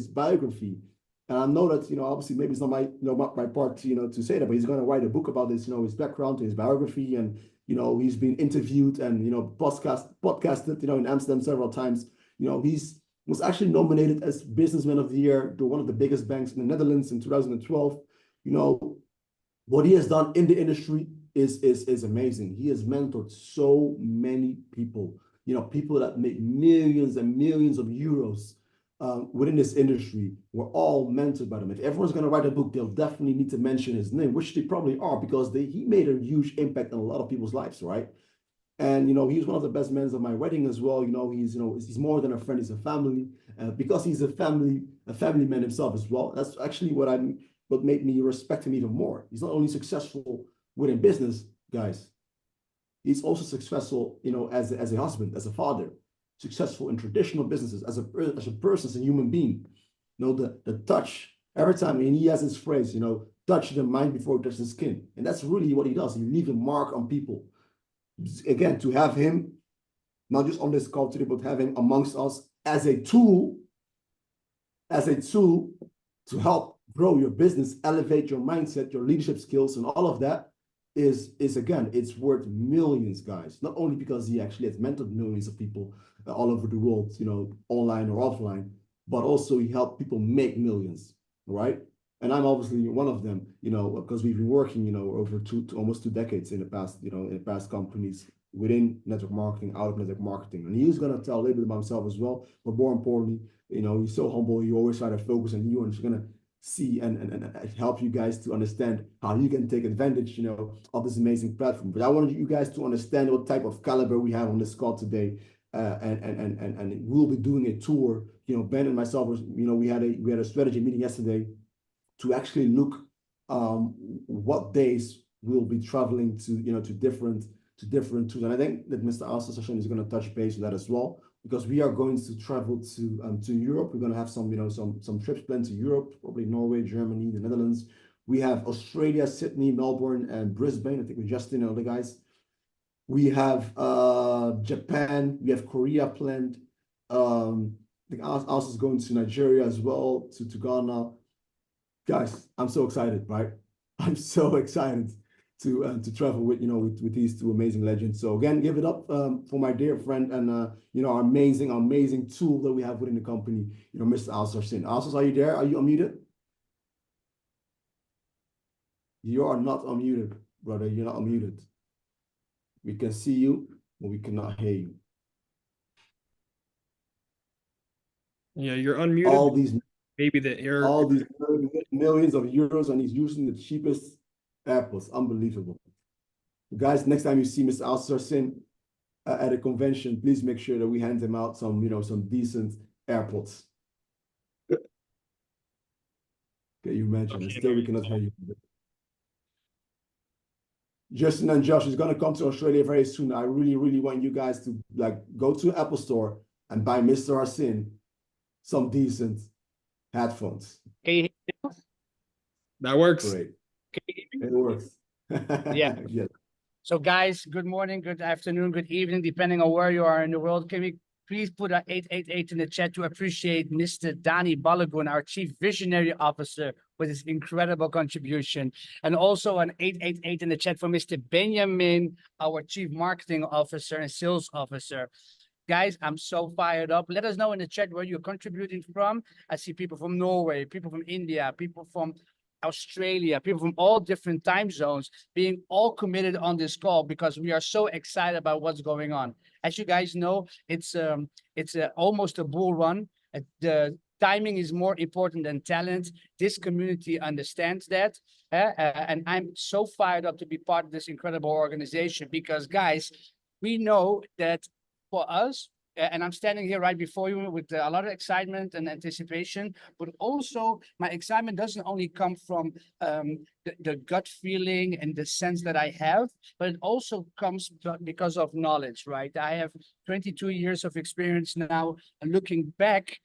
biography, and I know that, obviously maybe it's not my part, to say that, but he's going to write a book about this, his background, his biography, and, he's been interviewed and, podcasted, in Amsterdam several times. He's was actually nominated as Businessman of the Year to one of the biggest banks in the Netherlands in 2012. What he has done in the industry is amazing. He has mentored so many people, people that make millions and millions of euros within this industry were all mentored by them. If everyone's going to write a book, they'll definitely need to mention his name, which they probably are, because he made a huge impact on a lot of people's lives, right? And he's one of the best men of my wedding as well. He's more than a friend; he's a family. Because he's a family man himself as well. That's actually what made me respect him even more. He's not only successful within business, guys. He's also successful, as a husband, as a father, successful in traditional businesses, as a person, as a human being. The touch every time, and he has his phrase, touch the mind before it touches the skin, and that's really what he does. He leaves a mark on people. Again, to have him not just on this call today, but have him amongst us as a tool to help grow your business, elevate your mindset, your leadership skills, and all of that is again, it's worth millions, guys. Not only because he actually has mentored millions of people all over the world, online or offline, but also he helped people make millions, right? And I'm obviously one of them, because we've been working, over almost 2 decades in the past, in the past companies within network marketing, out of network marketing. And he's going to tell a little bit about himself as well. But more importantly, you know, he's so humble. He always try to focus on you, and he's going to see and help you guys to understand how you can take advantage, you know, of this amazing platform. But I wanted you guys to understand what type of caliber we have on this call today. And we'll be doing a tour. You know, Ben and myself, you know, we had a strategy meeting yesterday to actually look what days we'll be traveling to, you know, to different tools. And I think that Mr. Al-Sashan is going to touch base with that as well, because we are going to travel to Europe. We're going to have some, you know, some trips planned to Europe, probably Norway, Germany, the Netherlands. We have Australia, Sydney, Melbourne, and Brisbane. I think with Justin and other guys. We have Japan. We have Korea planned. I think Al is going to Nigeria as well, to Ghana. Guys, I'm so excited, right? I'm so excited to travel with, you know, with these two amazing legends. So again, give it up for my dear friend and you know, our amazing tool that we have within the company, you know, Mr. Al-Sashin. Al, are you there? Are you unmuted? You are not unmuted, brother. You're not unmuted. We can see you, but we cannot hear you. Yeah, you're unmuted. All these, maybe the error. all these millions of euros, and he's using the cheapest apples. Unbelievable. Guys, next time you see Mr. Al-Sashin at a convention, please make sure that we hand him out some, you know, some decent AirPods. Can you imagine? Okay, still, we cannot hear you. Justin and Josh is going to come to Australia very soon. I really want you guys to like go to Apple Store and buy Mr. Arsene some decent headphones. Can you hear me? That works. Great. Can you hear me? It works. Yeah. Yeah. So guys, good morning, good afternoon, good evening, depending on where you are in the world. Can we please put an 888 in the chat to appreciate Mr. Danny Balagun, our Chief Visionary Officer, with his incredible contribution. And also an 888 in the chat for Mr. Benjamin, our Chief Marketing Officer and Sales Officer. Guys, I'm so fired up. Let us know in the chat where you're contributing from. I see people from Norway, people from India, people from Australia, people from all different time zones being all committed on this call because we are so excited about what's going on. As you guys know, it's almost a bull run. The timing is more important than talent. This community understands that. And I'm so fired up to be part of this incredible organization because, guys, we know that for us, and I'm standing here right before you with a lot of excitement and anticipation, but also my excitement doesn't only come from the gut feeling and the sense that I have, but it also comes because of knowledge, right? I have 22 years of experience now, and looking back,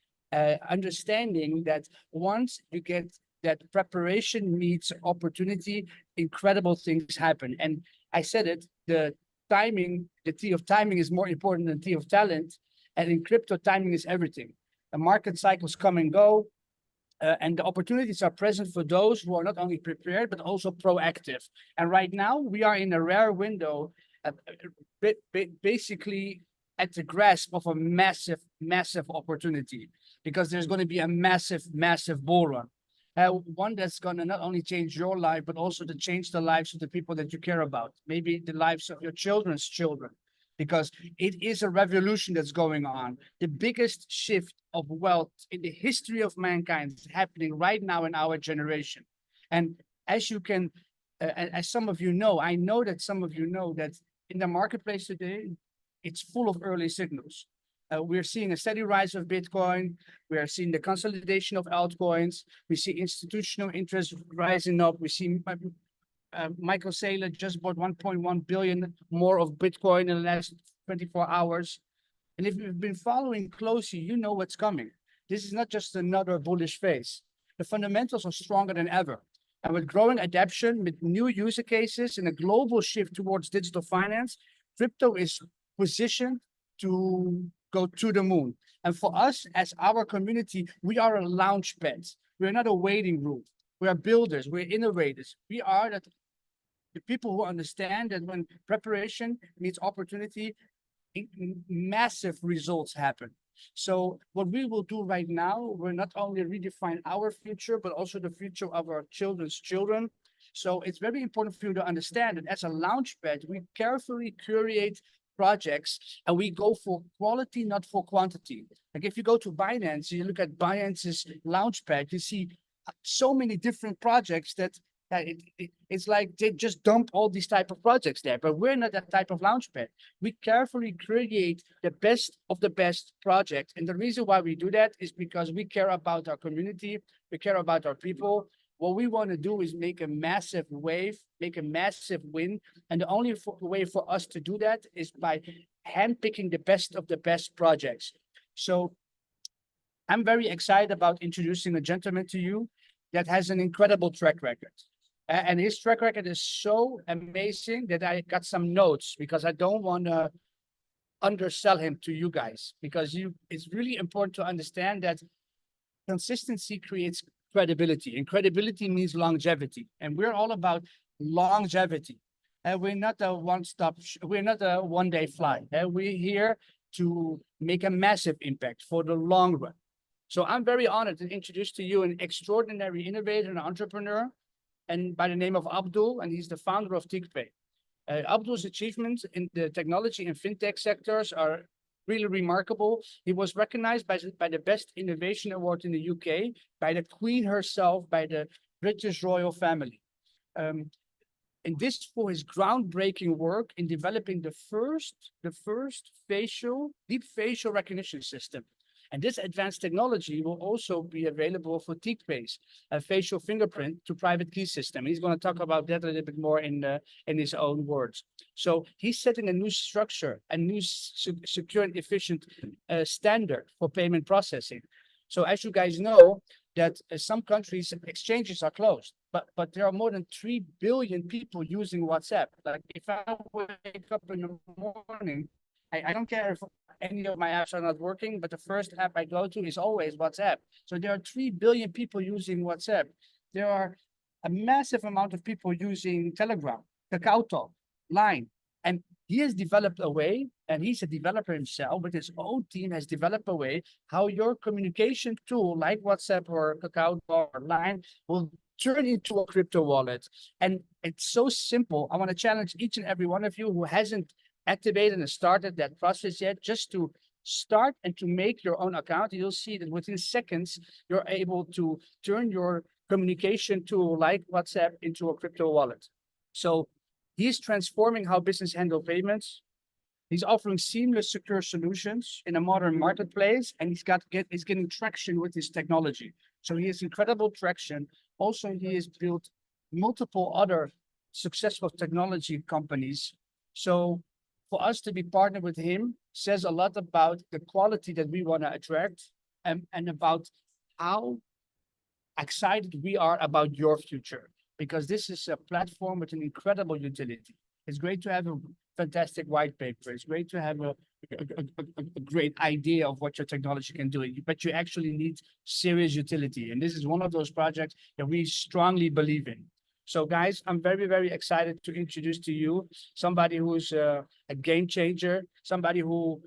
understanding that once you get that preparation meets opportunity, incredible things happen. And I said it, the timing, the T of timing is more important than T of talent. And in crypto, timing is everything. The market cycles come and go, and the opportunities are present for those who are not only prepared, but also proactive. And right now, we are in a rare window, basically at the grasp of a massive opportunity, because there's going to be a massive bull run. One that's going to not only change your life, but also to change the lives of the people that you care about, maybe the lives of your children's children, because it is a revolution that's going on. The biggest shift of wealth in the history of mankind is happening right now in our generation. And as you can, as some of you know, I know that some of you know that in the marketplace today, it's full of early signals. We're seeing a steady rise of Bitcoin. We are seeing the consolidation of altcoins. We see institutional interest rising up. We see Michael Saylor just bought 1.1 billion more of Bitcoin in the last 24 hours. And if you've been following closely, you know what's coming. This is not just another bullish phase. The fundamentals are stronger than ever. And with growing adoption, with new user cases and a global shift towards digital finance, crypto is positioned to go to the moon. And for us, as our community, we are a launch pad. We're not a waiting room. We are builders. We're innovators. We are the people who understand that when preparation meets opportunity, massive results happen. So what we will do right now, we're not only redefine our future, but also the future of our children's children. So it's very important for you to understand that as a launchpad, we carefully curate projects, and we go for quality, not for quantity. Like if you go to Binance, you look at Binance's Launchpad, you see so many different projects that it's like they just dump all these type of projects there, but we're not that type of Launchpad. We carefully create the best of the best projects. And the reason why we do that is because we care about our community, we care about our people. What we want to do is make a massive wave, make a massive win. And the only way for us to do that is by handpicking the best of the best projects. So I'm very excited about introducing a gentleman to you that has an incredible track record. And his track record is so amazing that I got some notes because I don't want to undersell him to you guys, because it's really important to understand that consistency creates credibility, and credibility means longevity. And we're all about longevity. And we're not a we're not a one-day fly. And we're here to make a massive impact for the long run. So I'm very honored to introduce to you an extraordinary innovator and entrepreneur, and by the name of Abdul, and he's the founder of TikPay. Abdul's achievements in the technology and fintech sectors are really remarkable. He was recognized by the Best Innovation Award in the UK, by the Queen herself, by the British royal family. And this for his groundbreaking work in developing the first deep facial recognition system. And this advanced technology will also be available for TikPay's facial fingerprint to private key system. He's going to talk about that a little bit more in his own words. So he's setting a new structure, a new secure and efficient standard for payment processing. So as you guys know, that some countries exchanges are closed, but there are more than 3 billion people using WhatsApp. Like if I wake up in the morning, I don't care if any of my apps are not working, but the first app I go to is always WhatsApp. So there are 3 billion people using WhatsApp. There are a massive amount of people using Telegram, KakaoTalk, Line. And he has developed a way, and he's a developer himself, but his own team has developed a way how your communication tool like WhatsApp or KakaoTalk or Line will turn into a crypto wallet. And it's so simple. I want to challenge each and every one of you who hasn't activated and started that process yet, just to start and to make your own account. You'll see that within seconds, you're able to turn your communication tool like WhatsApp into a crypto wallet. So he's transforming how business handle payments. He's offering seamless, secure solutions in a modern marketplace, and he's getting traction with his technology. So he has incredible traction. Also, he has built multiple other successful technology companies. So for us to be partnered with him says a lot about the quality that we want to attract, and about how excited we are about your future, because this is a platform with an incredible utility. It's great to have a fantastic white paper. It's great to have a great idea of what your technology can do, but you actually need serious utility. And this is one of those projects that we strongly believe in. So guys, I'm very, very excited to introduce to you somebody who's a game changer, somebody who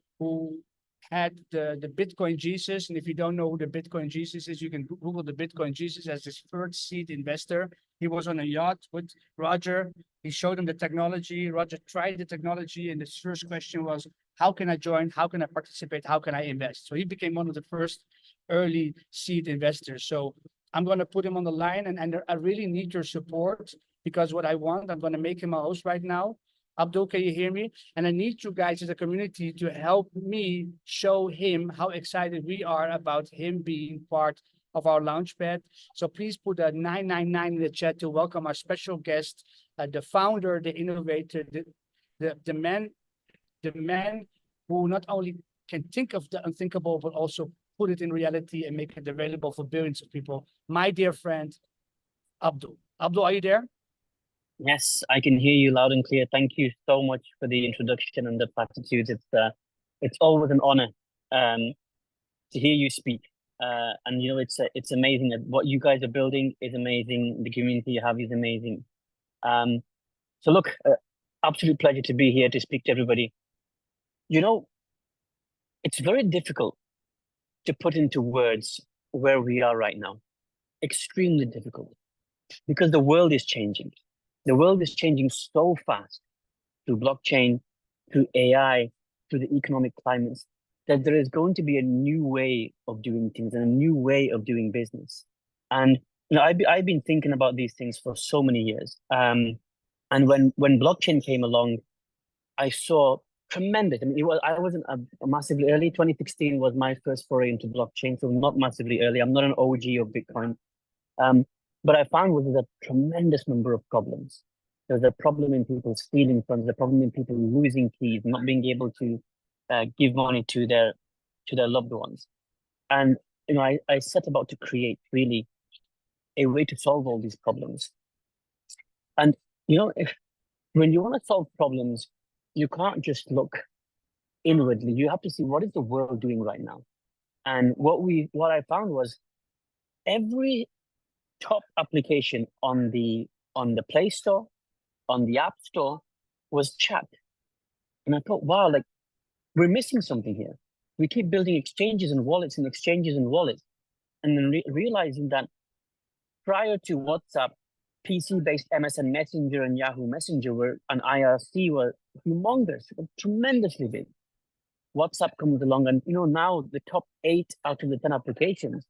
had the Bitcoin Jesus. And if you don't know who the Bitcoin Jesus is, you can Google the Bitcoin Jesus as his first seed investor. He was on a yacht with Roger. He showed him the technology. Roger tried the technology. And his first question was, how can I join? How can I participate? How can I invest? So he became one of the first early seed investors. So I'm going to put him on the line, and I really need your support, because what I want, I'm going to make him a host right now. Abdul, can you hear me? And I need you guys as a community to help me show him how excited we are about him being part of our Launchpad. So please put a 999 in the chat to welcome our special guest, the founder, the innovator, the man who not only can think of the unthinkable, but also put it in reality and make it available for billions of people. My dear friend, Abdul. Abdul, are you there? Yes, I can hear you loud and clear. Thank you so much for the introduction and the platitudes. It's always an honor to hear you speak. And you know, it's amazing that what you guys are building is amazing. The community you have is amazing. So look, absolute pleasure to be here to speak to everybody. You know, it's very difficult to put into words where we are right now. Extremely difficult, because the world is changing. The world is changing so fast through blockchain, through AI, through the economic climates, that there is going to be a new way of doing things and a new way of doing business. And I've been thinking about these things for so many years. And when blockchain came along, I saw tremendous. I mean, I wasn't a massively early. 2016 was my first foray into blockchain, so not massively early. I'm not an OG of Bitcoin. But I found was there's a tremendous number of problems. There's a problem in people stealing funds, a problem in people losing keys, not being able to give money to their loved ones. And I set about to create really a way to solve all these problems. And when you want to solve problems, you can't just look inwardly. You have to see what is the world doing right now. And what I found was every top application on the Play Store, on the App Store, was chat. And I thought, wow, like we're missing something here. We keep building exchanges and wallets and exchanges and wallets, and then realizing that prior to WhatsApp, PC-based MSN Messenger and Yahoo Messenger and IRC were humongous, tremendously big. WhatsApp comes along, and now the top 8 out of the 10 applications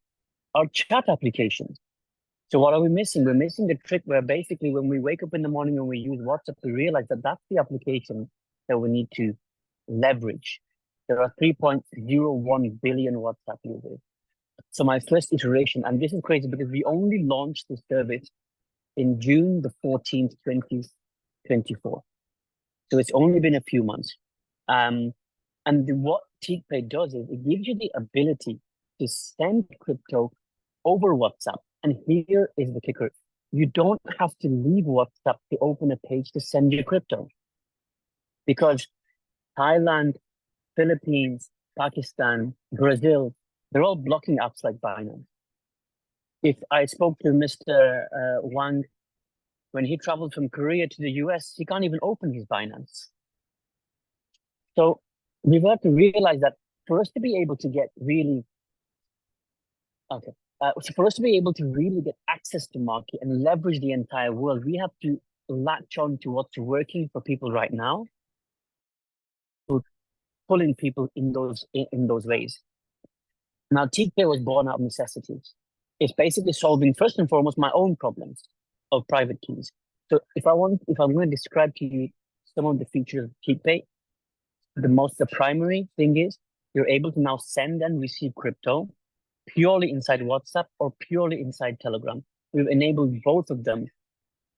are chat applications. So what are we missing? We're missing the trick where basically when we wake up in the morning and we use WhatsApp, we realize that that's the application that we need to leverage. There are 3.01 billion WhatsApp users. So my first iteration, and this is crazy because we only launched the service in June the 14th, 2024. So it's only been a few months. And what TeakPay does is it gives you the ability to send crypto over WhatsApp. And here is the kicker. You don't have to leave WhatsApp to open a page to send your crypto. Because Thailand, Philippines, Pakistan, Brazil, they're all blocking apps like Binance. If I spoke to Mr. Wang, when he traveled from Korea to the US, he can't even open his Binance. So we've got to realize that for us to be able to get really, so for us to be able to really get access to market and leverage the entire world, we have to latch on to what's working for people right now, pulling people in those ways. Now, TeakPay was born out of necessities. It's basically solving first and foremost my own problems of private keys. So if I'm going to describe to you some of the features of TeakPay, the primary thing is you're able to now send and receive crypto purely inside WhatsApp or purely inside Telegram. We've enabled both of them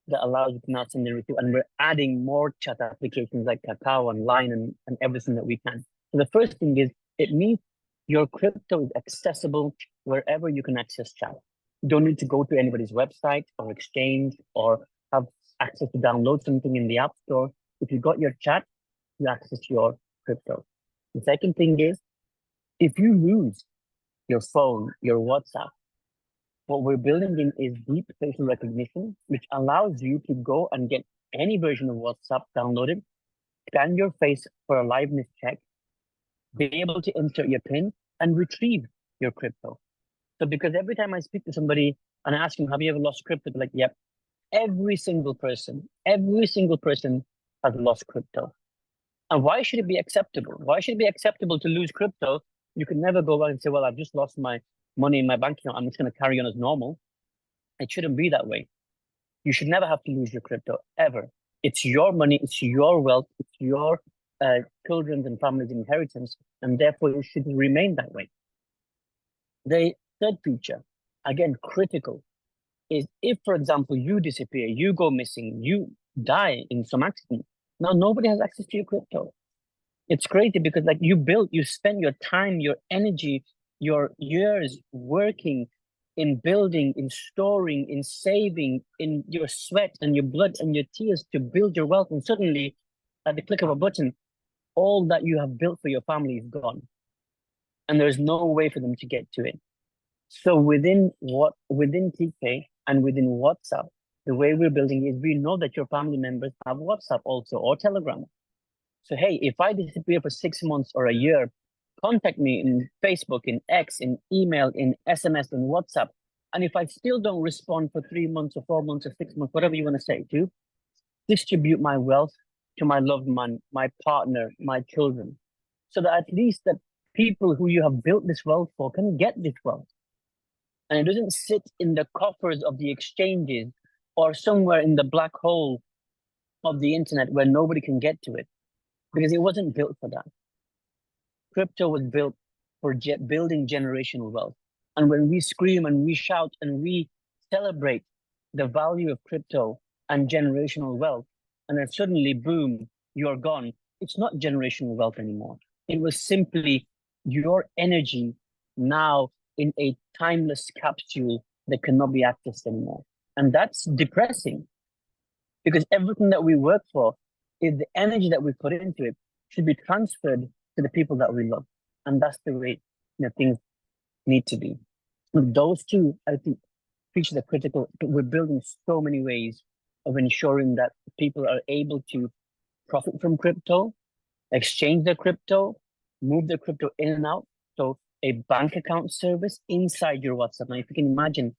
that allows you to now send and receive, and we're adding more chat applications like Kakao and Line and everything that we can. So the first thing is it means your crypto is accessible wherever you can access chat. You don't need to go to anybody's website or exchange or have access to download something in the App Store. If you got your chat, you access your crypto. The second thing is, if you lose your phone, your WhatsApp, what we're building in is deep facial recognition, which allows you to go and get any version of WhatsApp downloaded, scan your face for a liveness check, be able to insert your PIN and retrieve your crypto. So because every time I speak to somebody and I ask them, have you ever lost crypto? They're like, yep. Every single person has lost crypto. And why should it be acceptable? Why should it be acceptable to lose crypto? You can never go back and say, well, I've just lost my money in my bank account. I'm just going to carry on as normal. It shouldn't be that way. You should never have to lose your crypto, ever. It's your money, it's your wealth, it's your children's and family's inheritance, and therefore it should remain that way. The third feature, again, critical, is if, for example, you disappear, you go missing, you die in some accident, now nobody has access to your crypto. It's crazy because you spend your time, your energy, your years working in building, in storing, in saving, in your sweat and your blood and your tears to build your wealth. And suddenly, at the click of a button, all that you have built for your family is gone. And there's no way for them to get to it. So within TeakPay and within WhatsApp, the way we're building is we know that your family members have WhatsApp also or Telegram. So, hey, if I disappear for 6 months or a year, contact me in Facebook, in X, in email, in SMS, in WhatsApp. And if I still don't respond for 3 months or 4 months or 6 months, whatever you want to say, to distribute my wealth to my loved one, my partner, my children, so that at least the people who you have built this wealth for can get this wealth. And it doesn't sit in the coffers of the exchanges or somewhere in the black hole of the internet where nobody can get to it, because it wasn't built for that. Crypto was built for building generational wealth. And when we scream and we shout and we celebrate the value of crypto and generational wealth, and then suddenly, boom, you're gone, it's not generational wealth anymore. It was simply your energy now in a timeless capsule that cannot be accessed anymore. And that's depressing, because everything that we work for is the energy that we put into it should be transferred to the people that we love. And that's the way things need to be. With those two, I think, features are critical. We're building so many ways of ensuring that people are able to profit from crypto, exchange their crypto, move their crypto in and out. So a bank account service inside your WhatsApp. Now, if you can imagine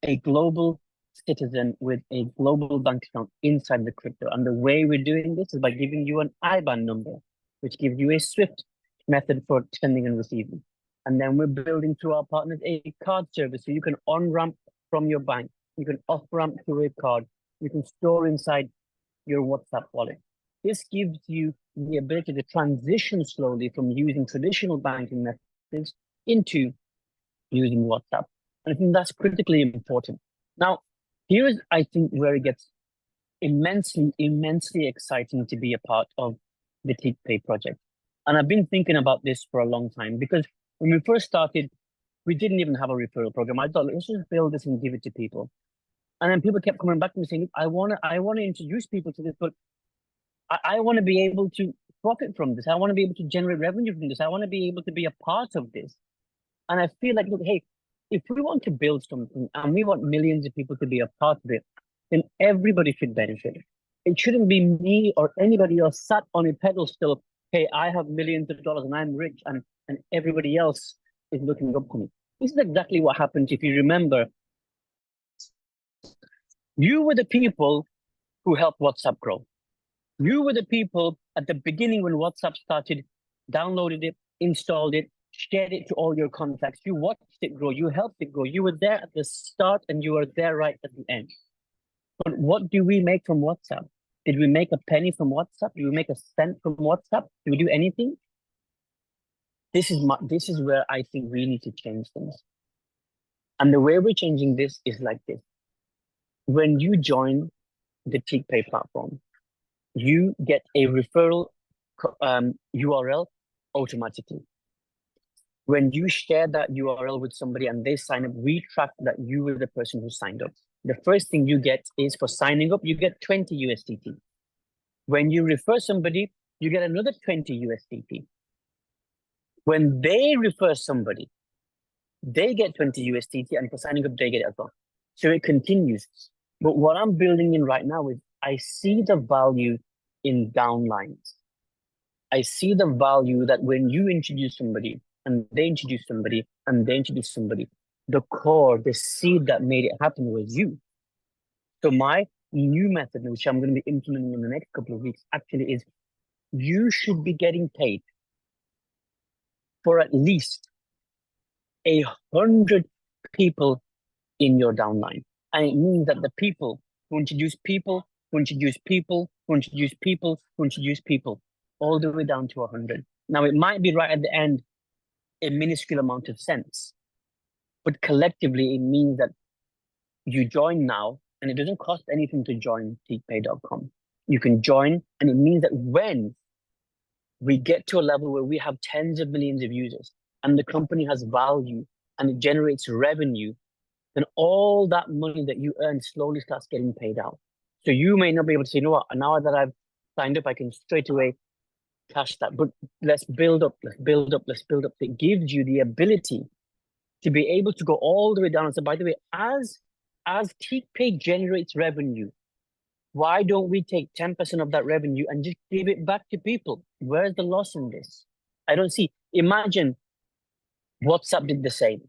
a global citizen with a global bank account inside the crypto. And the way we're doing this is by giving you an IBAN number, which gives you a SWIFT method for sending and receiving. And then we're building through our partners a card service. So you can on-ramp from your bank, you can off-ramp through a card, you can store inside your WhatsApp wallet. This gives you the ability to transition slowly from using traditional banking methods into using WhatsApp. And I think that's critically important. Now, here's, I think, where it gets immensely exciting to be a part of the TeakPay project. And I've been thinking about this for a long time, because when we first started, we didn't even have a referral program. I thought, let's just build this and give it to people. And then people kept coming back to me saying, I want to introduce people to this, but I want to be able to profit from this. I want to be able to generate revenue from this. I want to be able to be a part of this. And I feel like, look, hey, if we want to build something and we want millions of people to be a part of it, then everybody should benefit. It shouldn't be me or anybody else sat on a pedestal. Hey, I have millions of dollars and I'm rich, and everybody else is looking up to me. This is exactly what happened. If you remember, you were the people who helped WhatsApp grow. You were the people at the beginning when WhatsApp started, downloaded it, installed it, shared it to all your contacts. You watched it grow. You helped it grow. You were there at the start and you were there right at the end. But what do we make from WhatsApp? Did we make a penny from WhatsApp? Did we make a cent from WhatsApp? Did we do anything? This is where I think we need to change things. And the way we're changing this is like this. When you join the TeakPay platform, you get a referral URL automatically. When you share that URL with somebody and they sign up, we track that you were the person who signed up. The first thing you get is, for signing up, you get 20 USDT. When you refer somebody, you get another 20 USDT. When they refer somebody, they get 20 USDT, and for signing up, they get it as well. So it continues. But what I'm building in right now is I see the value in downlines. I see the value that when you introduce somebody, and they introduce somebody, and they introduce somebody, the core, the seed that made it happen was you. So my new method, which I'm going to be implementing in the next couple of weeks, actually is you should be getting paid for at least 100 people in your downline. And it means that the people who introduce people, who introduce people, who introduce people, who introduce people, all the way down to 100. Now, it might be right at the end a minuscule amount of cents, but collectively, it means that you join now, and it doesn't cost anything to join teakpay.com. You can join, and it means that when we get to a level where we have tens of millions of users, and the company has value, and it generates revenue, then all that money that you earn slowly starts getting paid out. So you may not be able to say, you know what, now that I've signed up, I can straight away cash that. But let's build up, let's build up, let's build up. It gives you the ability to be able to go all the way down and say, by the way, as TeakPay generates revenue, why don't we take 10% of that revenue and just give it back to people? Where's the loss in this? I don't see. Imagine WhatsApp did the same.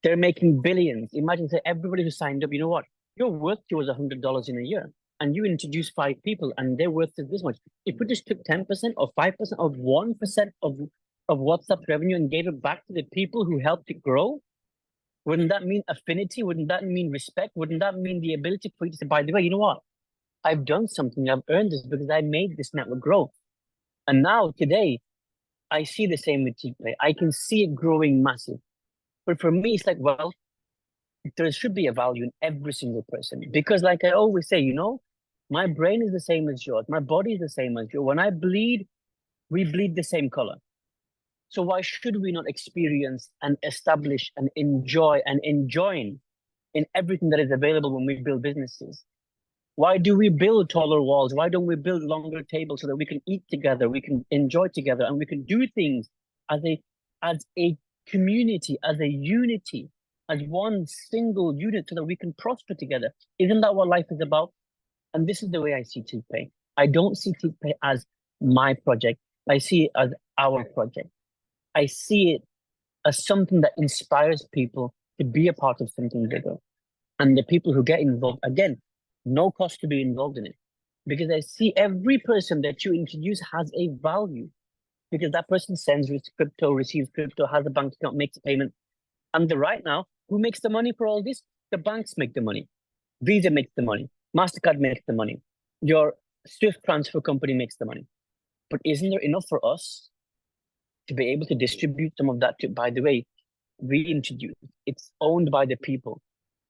They're making billions. Imagine say everybody who signed up, you know what? Your worth to was $100 in a year. and you introduce 5 people and they're worth this much. If we just took 10% or 5% or 1% of WhatsApp revenue and gave it back to the people who helped it grow, wouldn't that mean affinity? Wouldn't that mean respect? Wouldn't that mean the ability for you to say, by the way, you know what? I've done something, I've earned this because I made this network grow. And now today, I see the same with TPay. I can see it growing massive. But for me, it's like, well, there should be a value in every single person. Because like I always say, you know, my brain is the same as yours. My body is the same as yours. When I bleed, we bleed the same color. So why should we not experience and establish and enjoy and enjoin in everything that is available when we build businesses? Why do we build taller walls? Why don't we build longer tables so that we can eat together, we can enjoy together, and we can do things as a community, as a unity, as one single unit so that we can prosper together? Isn't that what life is about? And this is the way I see TPay. I don't see TPay as my project. I see it as our project. I see it as something that inspires people to be a part of something bigger. And the people who get involved, again, no cost to be involved in it. Because I see every person that you introduce has a value. Because that person sends crypto, receives crypto, has a bank account, makes a payment. And right now, who makes the money for all this? The banks make the money. Visa makes the money. MasterCard makes the money. Your Swift transfer company makes the money. But isn't there enough for us to be able to distribute some of that to, by the way, reintroduce? It's owned by the people.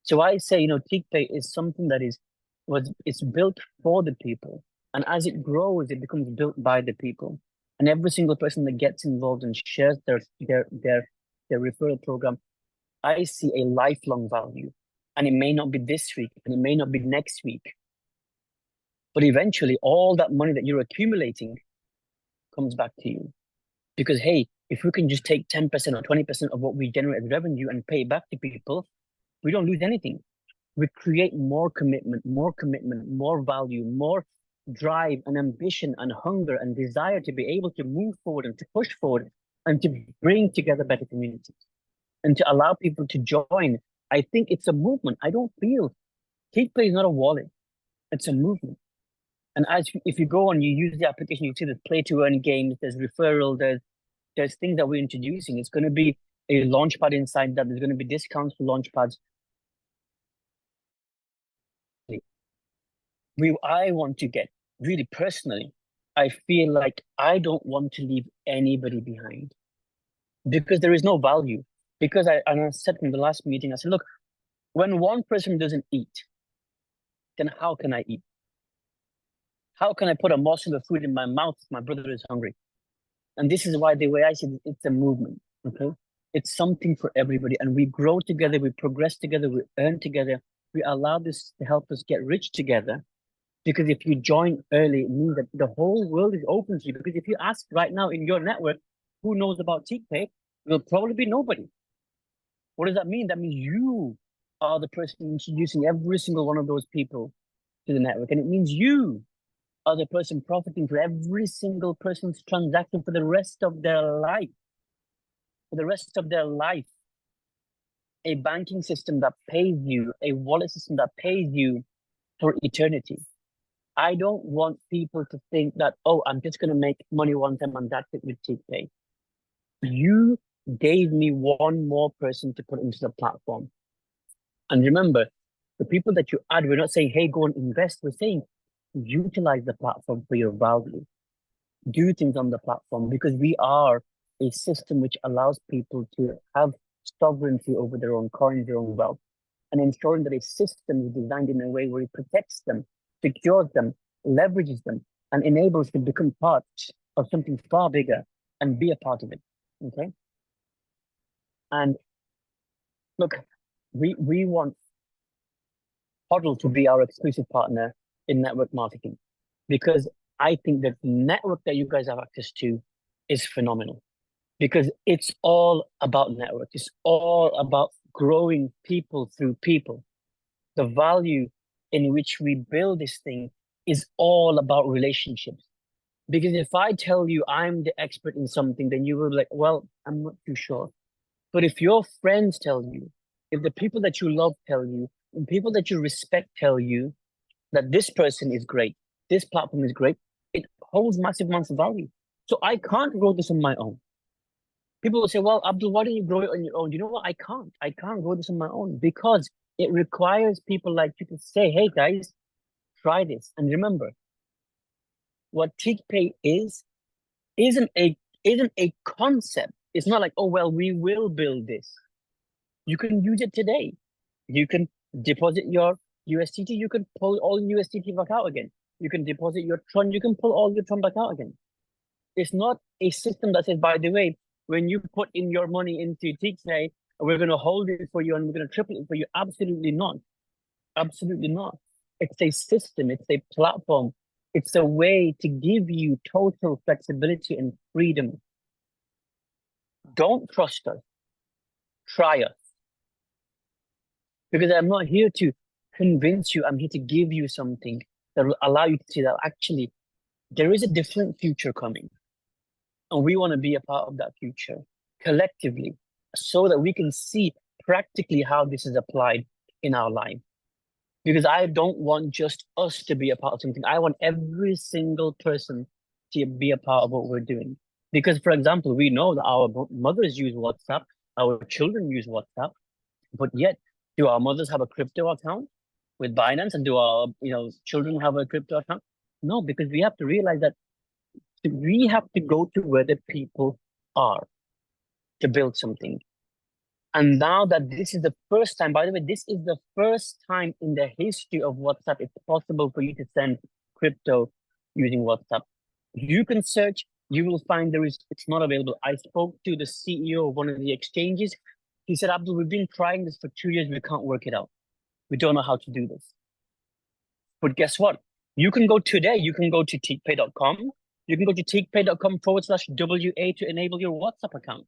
So I say, you know, TPay is something that it's built for the people. And as it grows, it becomes built by the people. And every single person that gets involved and shares their referral program, I see a lifelong value. And it may not be this week, and it may not be next week. But eventually, all that money that you're accumulating comes back to you. Because, hey, if we can just take 10% or 20% of what we generate as revenue and pay it back to people, we don't lose anything. We create more commitment, more value, more drive and ambition and hunger and desire to be able to move forward and to push forward and to bring together better communities and to allow people to join. I think it's a movement. I don't feel TPay is not a wallet. It's a movement. And if you go on, you use the application, you see there's play to earn games, there's referral, there's things that we're introducing. It's going to be a launchpad inside that. There's going to be discounts for launchpads. I want to get really personally, I feel like I don't want to leave anybody behind because there is no value. Because I said in the last meeting, I said, look, when one person doesn't eat, then how can I eat? How can I put a morsel of food in my mouth if my brother is hungry? And this is why the way I see it, it's a movement, okay? It's something for everybody. And we grow together, we progress together, we earn together. We allow this to help us get rich together. Because if you join early, it means that the whole world is open to you. Because if you ask right now in your network, who knows about TPay, will probably be nobody. What does that mean? That means you are the person introducing every single one of those people to the network. And it means you are the person profiting for every single person's transaction for the rest of their life. For the rest of their life. A banking system that pays you, a wallet system that pays you for eternity. I don't want people to think that, oh, I'm just going to make money one time and that's it with TPay. You gave me one more person to put into the platform. And remember, the people that you add, we're not saying, hey, go and invest. We're saying, utilize the platform for your value. Do things on the platform because we are a system which allows people to have sovereignty over their own coins, their own wealth, and ensuring that a system is designed in a way where it protects them, secures them, leverages them, and enables them to become part of something far bigger and be a part of it, okay? And look, we want Huddle to be our exclusive partner in network marketing because I think that the network that you guys have access to is phenomenal because it's all about network. It's all about growing people through people. The value in which we build this thing is all about relationships. Because if I tell you I'm the expert in something, then you will be like, well, I'm not too sure. But if your friends tell you, if the people that you love tell you, and people that you respect tell you, that this person is great, this platform is great, it holds massive amounts of value. So I can't grow this on my own. People will say, well, Abdul, why don't you grow it on your own? You know what? I can't grow this on my own because it requires people like you to say, hey guys, try this. And remember, what TeakPay isn't a concept. It's not like, oh, well, we will build this. You can use it today. You can deposit your USDT. You can pull all USDT back out again. You can deposit your Tron. You can pull all your Tron back out again. It's not a system that says, by the way, when you put in your money into TeakPay, we're going to hold it for you and we're going to triple it for you. Absolutely not. Absolutely not. It's a system. It's a platform. It's a way to give you total flexibility and freedom. Don't trust us. Try us. Because I'm not here to convince you. I'm here to give you something that will allow you to see that actually there is a different future coming. And we want to be a part of that future collectively so that we can see practically how this is applied in our life. Because I don't want just us to be a part of something. I want every single person to be a part of what we're doing. Because, for example, we know that our mothers use WhatsApp, our children use WhatsApp, but yet, do our mothers have a crypto account with Binance, and do our children have a crypto account? No, because we have to realize that we have to go to where the people are to build something. And now that this is the first time, by the way, this is the first time in the history of WhatsApp it's possible for you to send crypto using WhatsApp. You can search, you will find it's not available. I spoke to the CEO of one of the exchanges. He said, Abdul, we've been trying this for 2 years. We can't work it out. We don't know how to do this. But guess what? You can go today. You can go to teakpay.com. You can go to teakpay.com/WA to enable your WhatsApp account.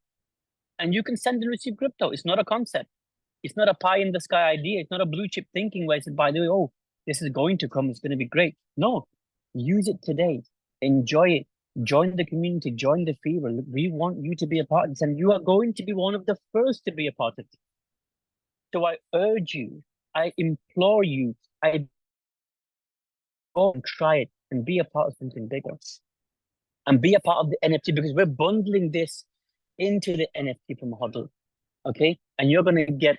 And you can send and receive crypto. It's not a concept. It's not a pie in the sky idea. It's not a blue chip thinking where I said, by the way, oh, this is going to come. It's going to be great. No, use it today. Enjoy it. Join the community. Join the fever. We want you to be a part of this. And you are going to be one of the first to be a part of it. So I urge you, I implore you, I go and try it and be a part of something bigger. And be a part of the NFT because we're bundling this into the NFT from HODL, okay? And you're going to get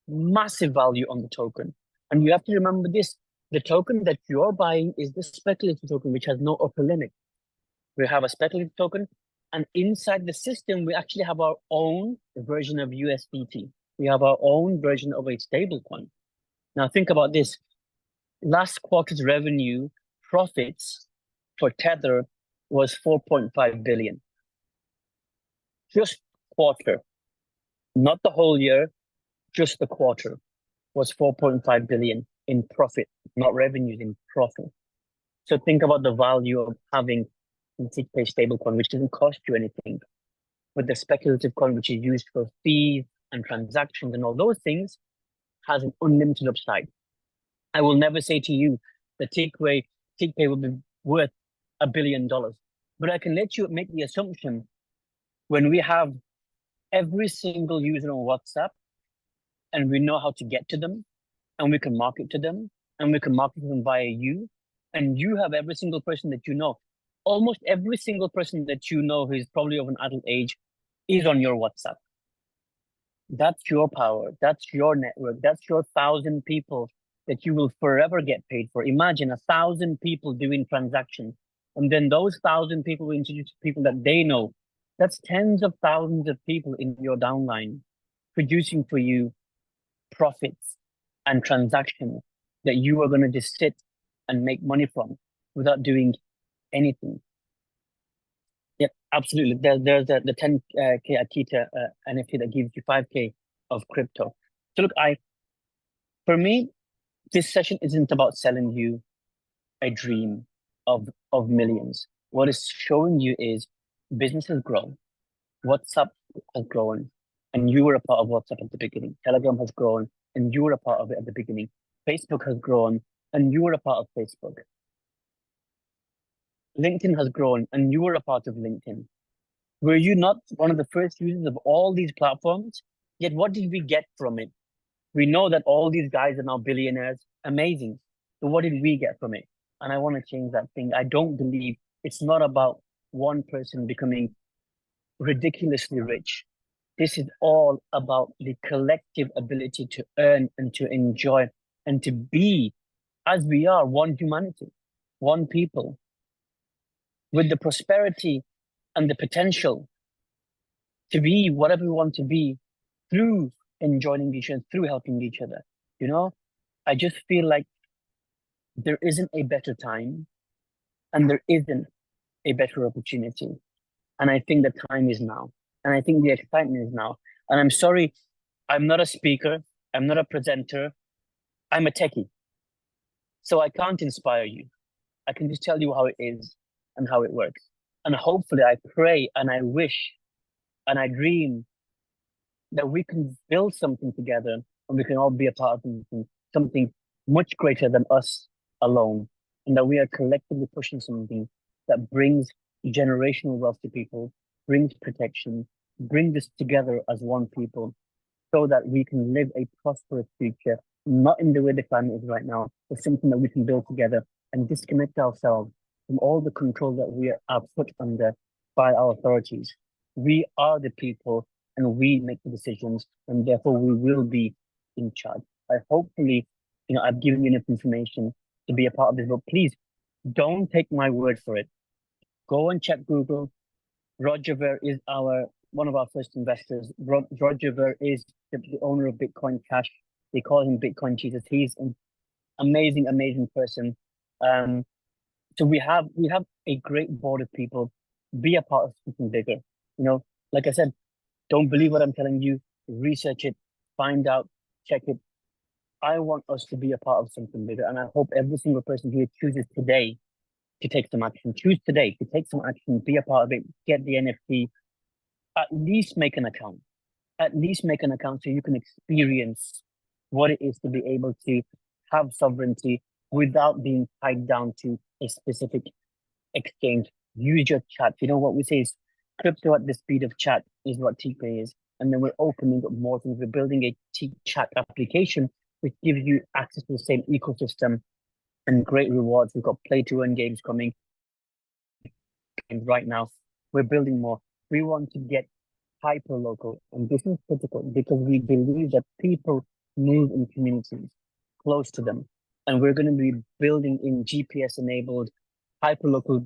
massive value on the token. And you have to remember this, the token that you're buying is the speculative token, which has no upper limit. We have a speculative token, and inside the system, we actually have our own version of USDT. We have our own version of a stable coin. Now think about this. Last quarter's revenue profits for Tether was 4.5 billion. Just quarter, not the whole year, just the quarter was 4.5 billion in profit, not revenues, in profit. So think about the value of having a TeakPay stablecoin, which doesn't cost you anything, but the speculative coin, which is used for fees and transactions and all those things, has an unlimited upside. I will never say to you that TeakPay will be worth $1 billion, but I can let you make the assumption when we have every single user on WhatsApp and we know how to get to them and we can market to them and we can market to them via you, and you have every single person that you know, almost every single person that you know who is probably of an adult age is on your WhatsApp. That's your power. That's your network. That's your 1,000 people that you will forever get paid for. Imagine 1,000 people doing transactions. And then those 1,000 people will introduce people that they know. That's tens of thousands of people in your downline producing for you profits and transactions that you are going to just sit and make money from without doing anything. Yep, absolutely. There's the 10K AKITA NFT that gives you 5K of crypto. So look, for me, this session isn't about selling you a dream of millions. What it's showing you is business has grown, WhatsApp has grown, and you were a part of WhatsApp at the beginning. Telegram has grown, and you were a part of it at the beginning. Facebook has grown, and you were a part of Facebook. LinkedIn has grown, and you were a part of LinkedIn. Were you not one of the first users of all these platforms? Yet what did we get from it? We know that all these guys are now billionaires. Amazing. So what did we get from it? And I want to change that thing. I don't believe it's not about one person becoming ridiculously rich. This is all about the collective ability to earn and to enjoy and to be, as we are, one humanity, one people, with the prosperity and the potential to be whatever we want to be through enjoying each other, through helping each other. You know, I just feel like there isn't a better time and there isn't a better opportunity. And I think the time is now. And I think the excitement is now. And I'm sorry, I'm not a speaker. I'm not a presenter. I'm a techie. So I can't inspire you. I can just tell you how it is and how it works. And hopefully I pray and I wish and I dream that we can build something together and we can all be a part of something much greater than us alone. And that we are collectively pushing something that brings generational wealth to people, brings protection, brings us together as one people so that we can live a prosperous future, not in the way the climate is right now, but something that we can build together and disconnect ourselves from all the control that we are put under by our authorities. We are the people and we make the decisions, and therefore we will be in charge. Hopefully, I've given you enough information to be a part of this, but please don't take my word for it. Go and check Google. Roger Ver is one of our first investors. Roger Ver is the owner of Bitcoin Cash. They call him Bitcoin Jesus. He's an amazing, amazing person. So we have a great board of people. Be a part of something bigger. Like I said, don't believe what I'm telling you. Research it, find out, check it. I want us to be a part of something bigger, and I hope every single person here chooses today to take some action. Choose today to take some action, be a part of it, get the NFT, at least make an account. At least make an account so you can experience what it is to be able to have sovereignty without being tied down to a specific exchange. Use your chat. What we say is crypto at the speed of chat is what TPay is. And then we're opening up more things. We're building a chat application which gives you access to the same ecosystem and great rewards. We've got play to earn games coming. And right now, we're building more. We want to get hyper local, and this is critical because we believe that people move in communities close to them, and we're going to be building in GPS enabled hyper local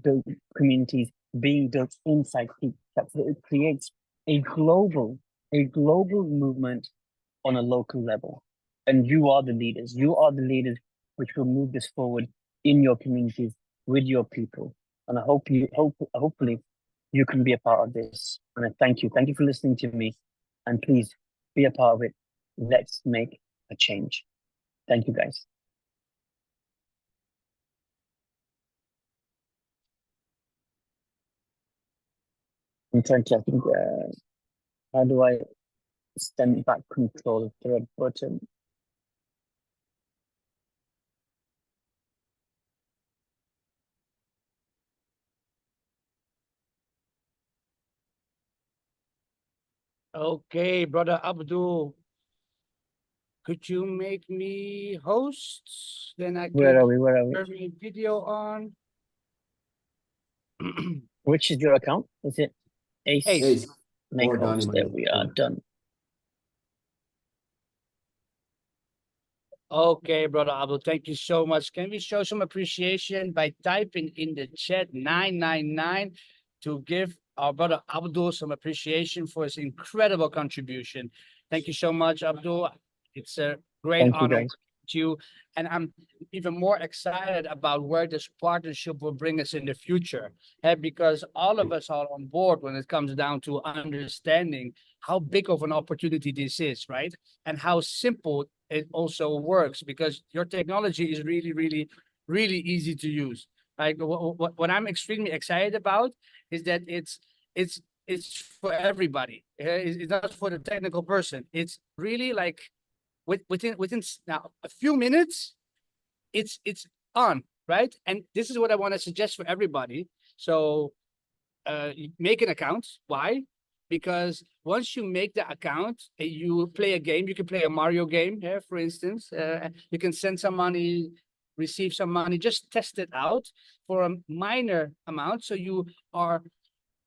communities being built inside that it creates a global movement on a local level. And you are the leaders which will move this forward in your communities with your people. And I hope hopefully you can be a part of this. And I thank you for listening to me, and please be a part of it. Let's make a change. Thank you, guys. I'm trying to think, how do I stand back control for a button? Okay, brother Abdul, could you make me host? Then I Where are we? turn my video on. Which is your account? Is it Ace? Ace. Make Or host. Donnie, There we are. Done. Okay, brother Abdul, thank you so much. Can we show some appreciation by typing in the chat 999 to give our brother Abdul some appreciation for his incredible contribution? Thank you so much, Abdul. It's a great honor to you. And I'm even more excited about where this partnership will bring us in the future. Because all of us are on board when it comes down to understanding how big of an opportunity this is, right? And how simple it also works, because your technology is really, really, really easy to use. Like what I'm extremely excited about is that it's for everybody. It's not for the technical person. It's really like within now a few minutes, it's on, right? And this is what I want to suggest for everybody. So make an account. Why? Because once you make the account, you play a game. You can play a Mario game, for instance. You can send some money, receive some money, just test it out for a minor amount. So you are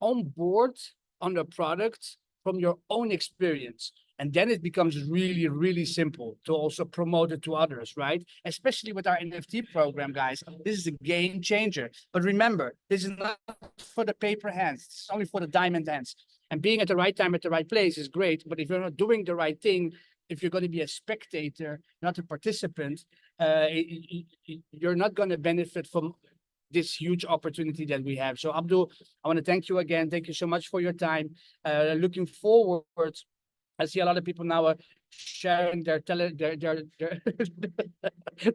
on board on the product from your own experience. And then it becomes really, really simple to also promote it to others, right? Especially with our NFT program, guys. This is a game changer. But remember, this is not for the paper hands. It's only for the diamond hands. And being at the right time, at the right place is great. But if you're not doing the right thing, if you're going to be a spectator, not a participant, you're not going to benefit from this huge opportunity that we have. So Abdul, I want to thank you again. Thank you so much for your time. Looking forward. I see a lot of people now are sharing their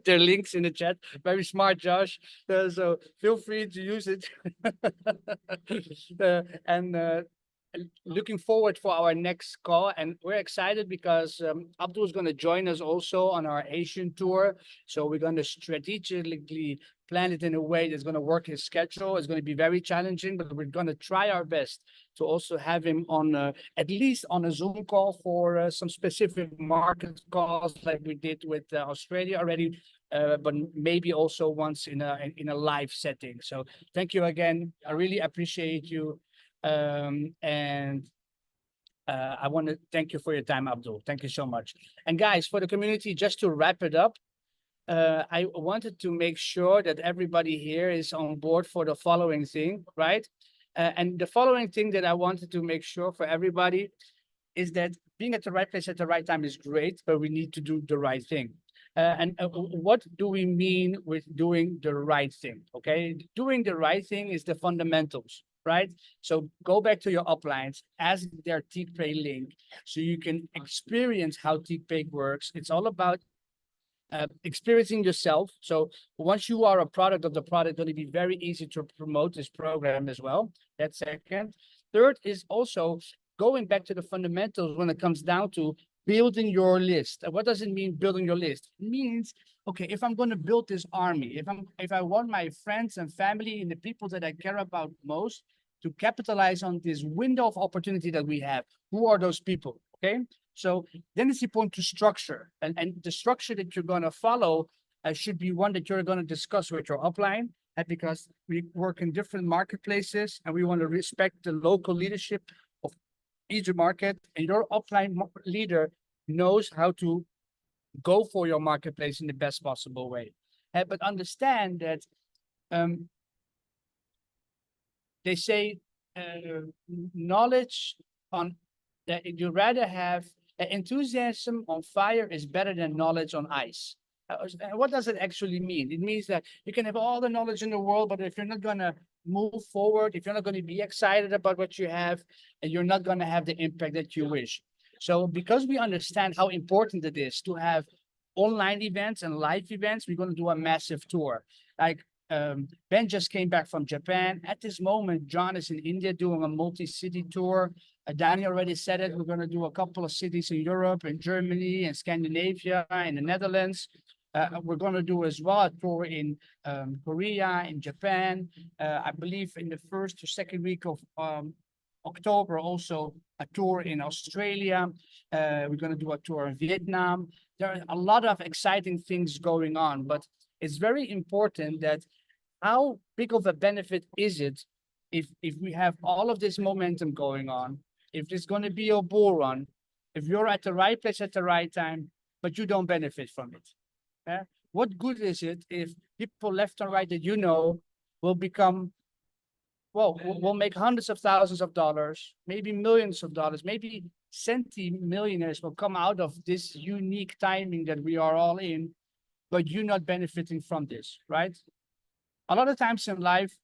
their links in the chat. Very smart, Josh. So feel free to use it. Looking forward for our next call, and we're excited because Abdul is going to join us also on our Asian tour. So we're going to strategically plan it in a way that's going to work his schedule. It's going to be very challenging, but we're going to try our best to also have him on at least on a Zoom call for some specific market calls like we did with Australia already, but maybe also once in a live setting. So thank you again. I really appreciate you. I want to thank you for your time, Abdul. Thank you so much. And guys, for the community, just to wrap it up, I wanted to make sure that everybody here is on board for the following thing, right? And the following thing that I wanted to make sure for everybody is that being at the right place at the right time is great, but we need to do the right thing. What do we mean with doing the right thing? Okay, doing the right thing is the fundamentals, right? So go back to your uplines, ask their TPay link so you can experience how TPay works. It's all about experiencing yourself. So once you are a product of the product, it'll be very easy to promote this program as well. That's second. Third is also going back to the fundamentals when it comes down to building your list. What does it mean, building your list? It means, okay, if I'm going to build this army, if I want my friends and family and the people that I care about most to capitalize on this window of opportunity that we have, who are those people? Okay, so then it's important to structure, and the structure that you're going to follow should be one that you're going to discuss with your upline, because we work in different marketplaces and we want to respect the local leadership of each market, and your upline leader knows how to go for your marketplace in the best possible way. But understand that they say knowledge on that you rather have enthusiasm on fire is better than knowledge on ice. What does it actually mean? It means that you can have all the knowledge in the world, but if you're not going to move forward, if you're not going to be excited about what you have, and you're not going to have the impact that you wish. So because we understand how important it is to have online events and live events, we're going to do a massive tour. Like Ben just came back from Japan. At this moment, John is in India doing a multi-city tour. Danny already said it. We're going to do a couple of cities in Europe, in Germany, and Scandinavia, in the Netherlands. We're going to do as well a tour in Korea, in Japan. I believe in the first or second week of October, also a tour in Australia. We're going to do a tour in Vietnam. There are a lot of exciting things going on, but it's very important that how big of a benefit is it if we have all of this momentum going on, if there's going to be a bull run, if you're at the right place at the right time, but you don't benefit from it. What good is it if people left and right that you know will become, well, will make hundreds of thousands of dollars, maybe millions of dollars, maybe centimillionaires will come out of this unique timing that we are all in, but you're not benefiting from this, right? A lot of times in life,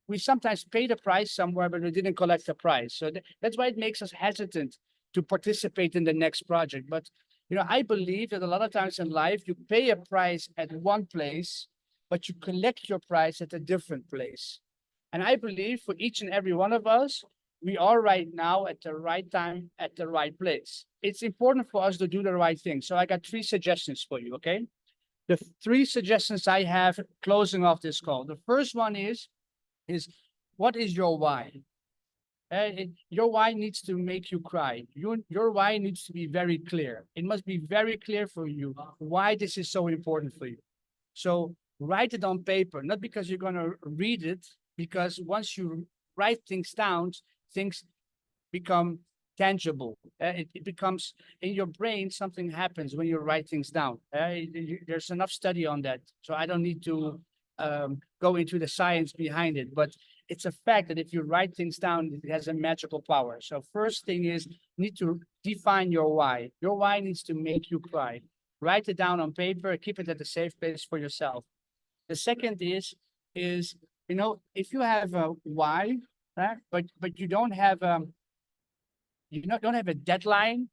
we sometimes pay the price somewhere, but we didn't collect the price. So that's why it makes us hesitant to participate in the next project. But I believe that a lot of times in life, you pay a price at one place, but you collect your price at a different place. And I believe for each and every one of us, we are right now at the right time, at the right place. It's important for us to do the right thing. So I got 3 suggestions for you, okay? The 3 suggestions I have closing off this call. The first one is what is your why? Your why needs to make you cry. Your why needs to be very clear. It must be very clear for you why this is so important for you. So write it on paper, not because you're going to read it, because once you write things down, things become tangible. It becomes in your brain, something happens when you write things down. There's enough study on that. So I don't need to go into the science behind it, but it's a fact that if you write things down, it has a magical power. So first thing is, you need to define your why. Your why needs to make you cry. Write it down on paper, keep it at a safe place for yourself. The second is, you know, if you have a why, right, but you don't have don't have a deadline.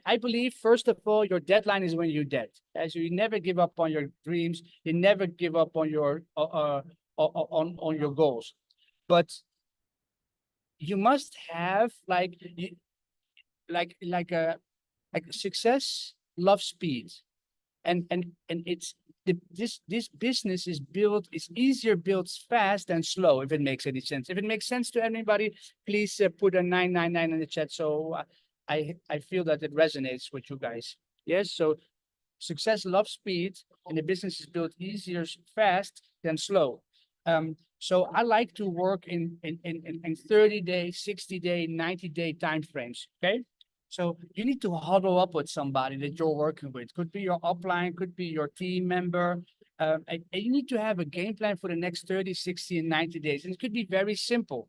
I believe, first of all, your deadline is when you're dead. So you never give up on your dreams. You never give up on your on your goals. But you must have like success loves speed, and it's this business is built. It's easier built fast than slow. If it makes any sense. If it makes sense to anybody, please put a 999 in the chat. So I feel that it resonates with you guys. Yes. So success loves speed, and the business is built easier fast than slow. So I like to work in 30-day, 60-day, 90-day timeframes. Okay. So you need to huddle up with somebody that you're working with. Could be your upline, could be your team member. And you need to have a game plan for the next 30, 60, and 90 days. And it could be very simple,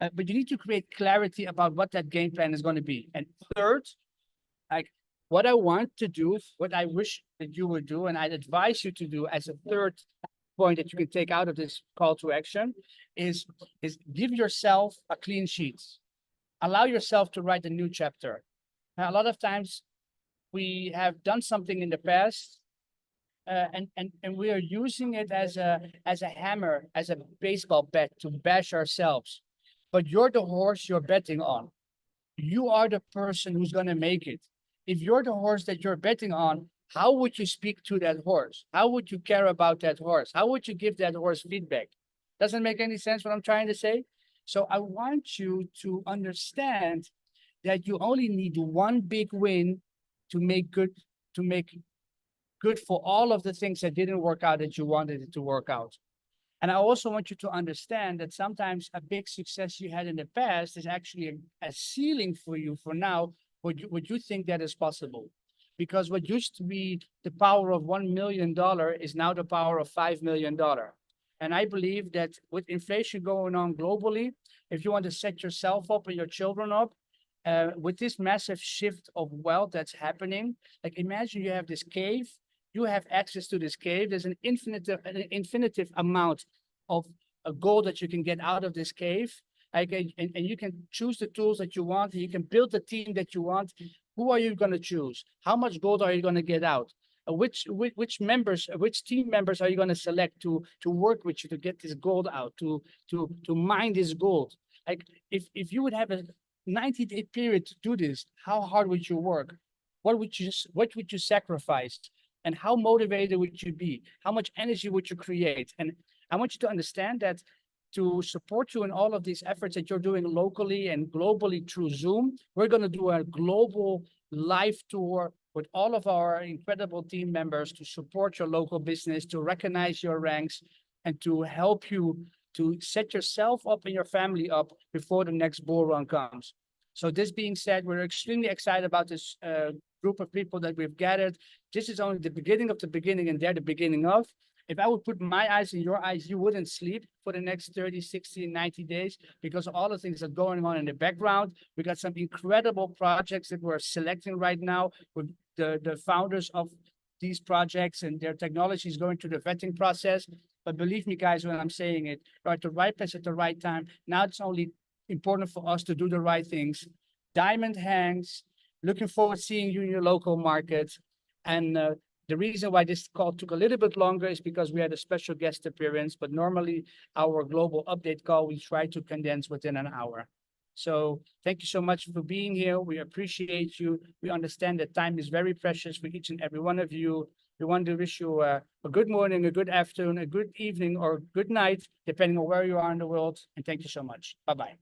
but you need to create clarity about what that game plan is going to be. And third, like what I want to do, what I wish that you would do, and I'd advise you to do as a third point that you can take out of this call to action is give yourself a clean sheet. Allow yourself to write a new chapter. Now, a lot of times we have done something in the past and we are using it as a hammer, as a baseball bat to bash ourselves. But you're the horse you're betting on. You are the person who's going to make it. If you're the horse that you're betting on, how would you speak to that horse? How would you care about that horse? How would you give that horse feedback? Doesn't make any sense what I'm trying to say. So I want you to understand that you only need one big win to make good for all of the things that didn't work out that you wanted it to work out. And I also want you to understand that sometimes a big success you had in the past is actually a ceiling for you for now, what you think that is possible. Because what used to be the power of $1 million is now the power of $5 million. And I believe that with inflation going on globally, if you want to set yourself up and your children up, with this massive shift of wealth that's happening, like imagine you have this cave, you have access to this cave, there's an infinitive amount of gold that you can get out of this cave. And you can choose the tools that you want, and you can build the team that you want. Who are you going to choose? How much gold are you going to get out? Which team members are you going to select to work with you to get this gold out, to mine this gold? Like if you would have a 90-day period to do this, how hard would you work? What would you sacrifice? And how motivated would you be? How much energy would you create? And I want you to understand that to support you in all of these efforts that you're doing locally and globally through Zoom, we're going to do a global live tour with all of our incredible team members to support your local business, to recognize your ranks, and to help you to set yourself up and your family up before the next bull run comes. So this being said, we're extremely excited about this group of people that we've gathered. This is only the beginning of the beginning, and they're the beginning of. If I would put my eyes in your eyes, you wouldn't sleep for the next 30, 60, 90 days because of all the things that are going on in the background. We got some incredible projects that we're selecting right now with the founders of these projects, and their technology is going through the vetting process. But believe me, guys, when I'm saying it, we're at the right place at the right time. Now it's only important for us to do the right things. Diamond hangs. Looking forward to seeing you in your local market. And the reason why this call took a little bit longer is because we had a special guest appearance, but normally our global update call, we try to condense within an hour. So thank you so much for being here. We appreciate you. We understand that time is very precious for each and every one of you. We want to wish you a good morning, a good afternoon, a good evening, or good night, depending on where you are in the world. And thank you so much. Bye-bye.